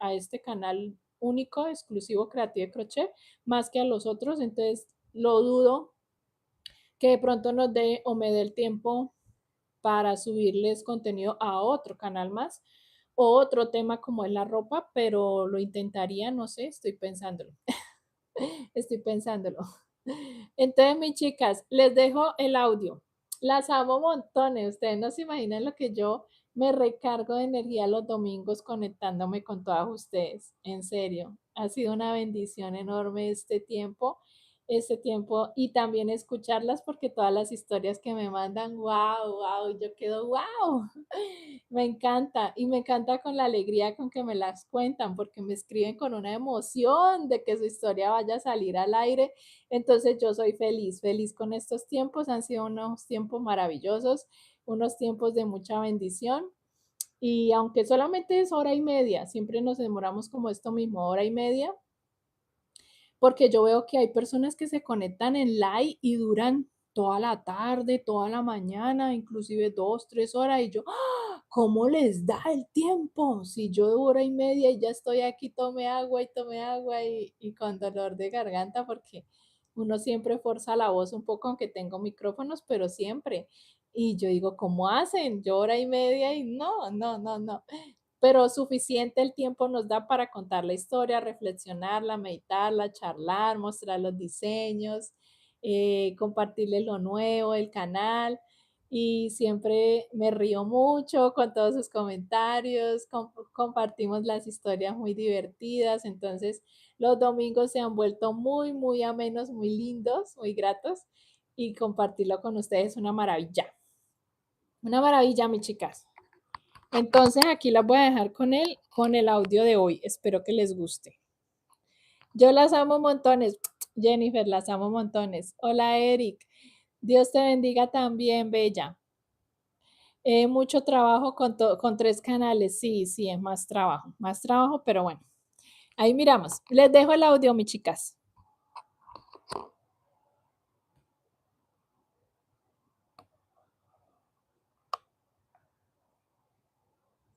canal único, exclusivo Creative Crochet, más que a los otros, entonces lo dudo que de pronto nos dé o me dé el tiempo para subirles contenido a otro canal más o otro tema como es la ropa, pero lo intentaría, no sé, estoy pensándolo, estoy pensándolo. Entonces, mis chicas, les dejo el audio. Las amo montones. Ustedes no se imaginan lo que yo me recargo de energía los domingos conectándome con todas ustedes. En serio, ha sido una bendición enorme este tiempo y también escucharlas porque todas las historias que me mandan, wow, wow, yo quedo wow. Me encanta y me encanta con la alegría con que me las cuentan porque me escriben con una emoción de que su historia vaya a salir al aire. Entonces yo soy feliz, feliz con estos tiempos. Han sido unos tiempos maravillosos, unos tiempos de mucha bendición. Y aunque solamente es hora y media, siempre nos demoramos como esto mismo, hora y media, porque yo veo que hay personas que se conectan en live y duran toda la tarde, toda la mañana, inclusive 2, 3 horas, y yo, ¡ah! ¿Cómo les da el tiempo? Si yo de hora y media y ya estoy aquí, tome agua y con dolor de garganta, porque uno siempre forza la voz un poco, aunque tengo micrófonos, pero siempre. Y yo digo, ¿cómo hacen? Yo hora y media y no, no, no, no, pero suficiente el tiempo nos da para contar la historia, reflexionarla, meditarla, charlar, mostrar los diseños, compartirles lo nuevo, el canal. Y siempre me río mucho con todos sus comentarios, compartimos las historias muy divertidas. Entonces, los domingos se han vuelto muy, muy amenos, muy lindos, muy gratos. Y compartirlo con ustedes es una maravilla. Una maravilla, mis chicas. Entonces aquí las voy a dejar con el audio de hoy. Espero que les guste. Yo las amo montones. Jennifer, las amo montones. Hola, Eric. Dios te bendiga también, Bella. Mucho trabajo con 3 canales. Sí, sí, es más trabajo, pero bueno. Ahí miramos. Les dejo el audio, mis chicas.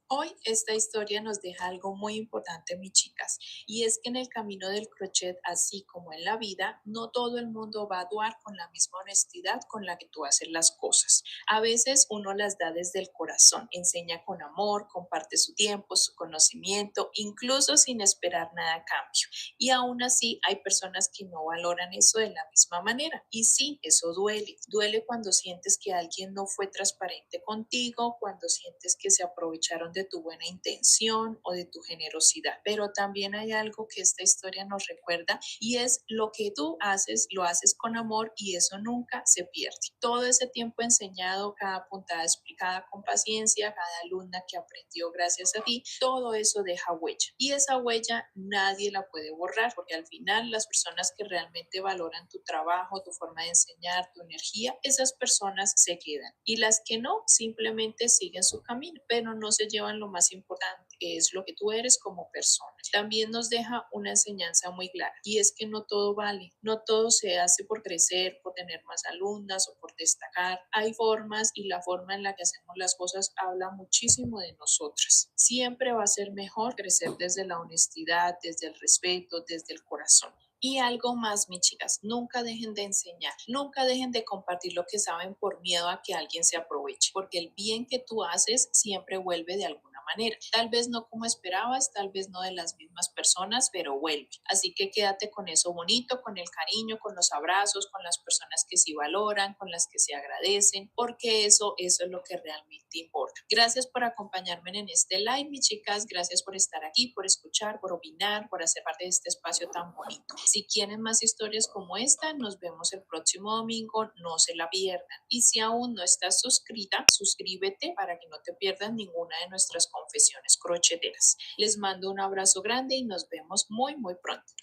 Hoy esta historia nos deja algo muy importante, mis chicas, y es que en el camino del crochet, así como en la vida, no todo el mundo va a actuar con la misma honestidad con la que tú haces las cosas. A veces uno las da desde el corazón, enseña con amor, comparte su tiempo, su conocimiento, incluso sin esperar nada a cambio. Y aún así hay personas que no valoran eso de la misma manera. Y sí, eso duele. Duele cuando sientes que alguien no fue transparente contigo, cuando sientes que se aprovecharon de tu buena intención o de tu generosidad. Pero también hay algo que esta historia nos recuerda y es lo que tú haces, lo haces con amor y eso nunca se pierde. Todo ese tiempo enseñado, cada puntada explicada con paciencia, cada alumna que aprendió gracias a ti, todo eso deja huella. Y esa huella nadie la puede borrar porque al final las personas que realmente valoran tu trabajo, tu forma de enseñar, tu energía, esas personas se quedan. Y las que no, simplemente siguen su camino, pero no se llevan lo más importante, que es lo que tú eres como persona. También nos deja una enseñanza muy clara y es que no todo vale, no todo se hace por crecer, por tener más alumnas o por destacar. Hay formas y la forma en la que hacemos las cosas habla muchísimo de nosotras. Siempre va a ser mejor crecer desde la honestidad, desde el respeto, desde el corazón. Y algo más, mis chicas, nunca dejen de enseñar, nunca dejen de compartir lo que saben por miedo a que alguien se aproveche, porque el bien que tú haces siempre vuelve de alguna manera. Tal vez no como esperabas, tal vez no de las mismas personas, pero vuelve. Así que quédate con eso bonito, con el cariño, con los abrazos, con las personas que sí valoran, con las que se agradecen, porque eso es lo que realmente importa. Gracias por acompañarme en este live, mis chicas. Gracias por estar aquí, por escuchar, por opinar, por hacer parte de este espacio tan bonito. Si quieren más historias como esta, nos vemos el próximo domingo. No se la pierdan. Y si aún no estás suscrita, suscríbete para que no te pierdas ninguna de nuestras confesiones crocheteras. Les mando un abrazo grande y nos vemos muy, muy pronto.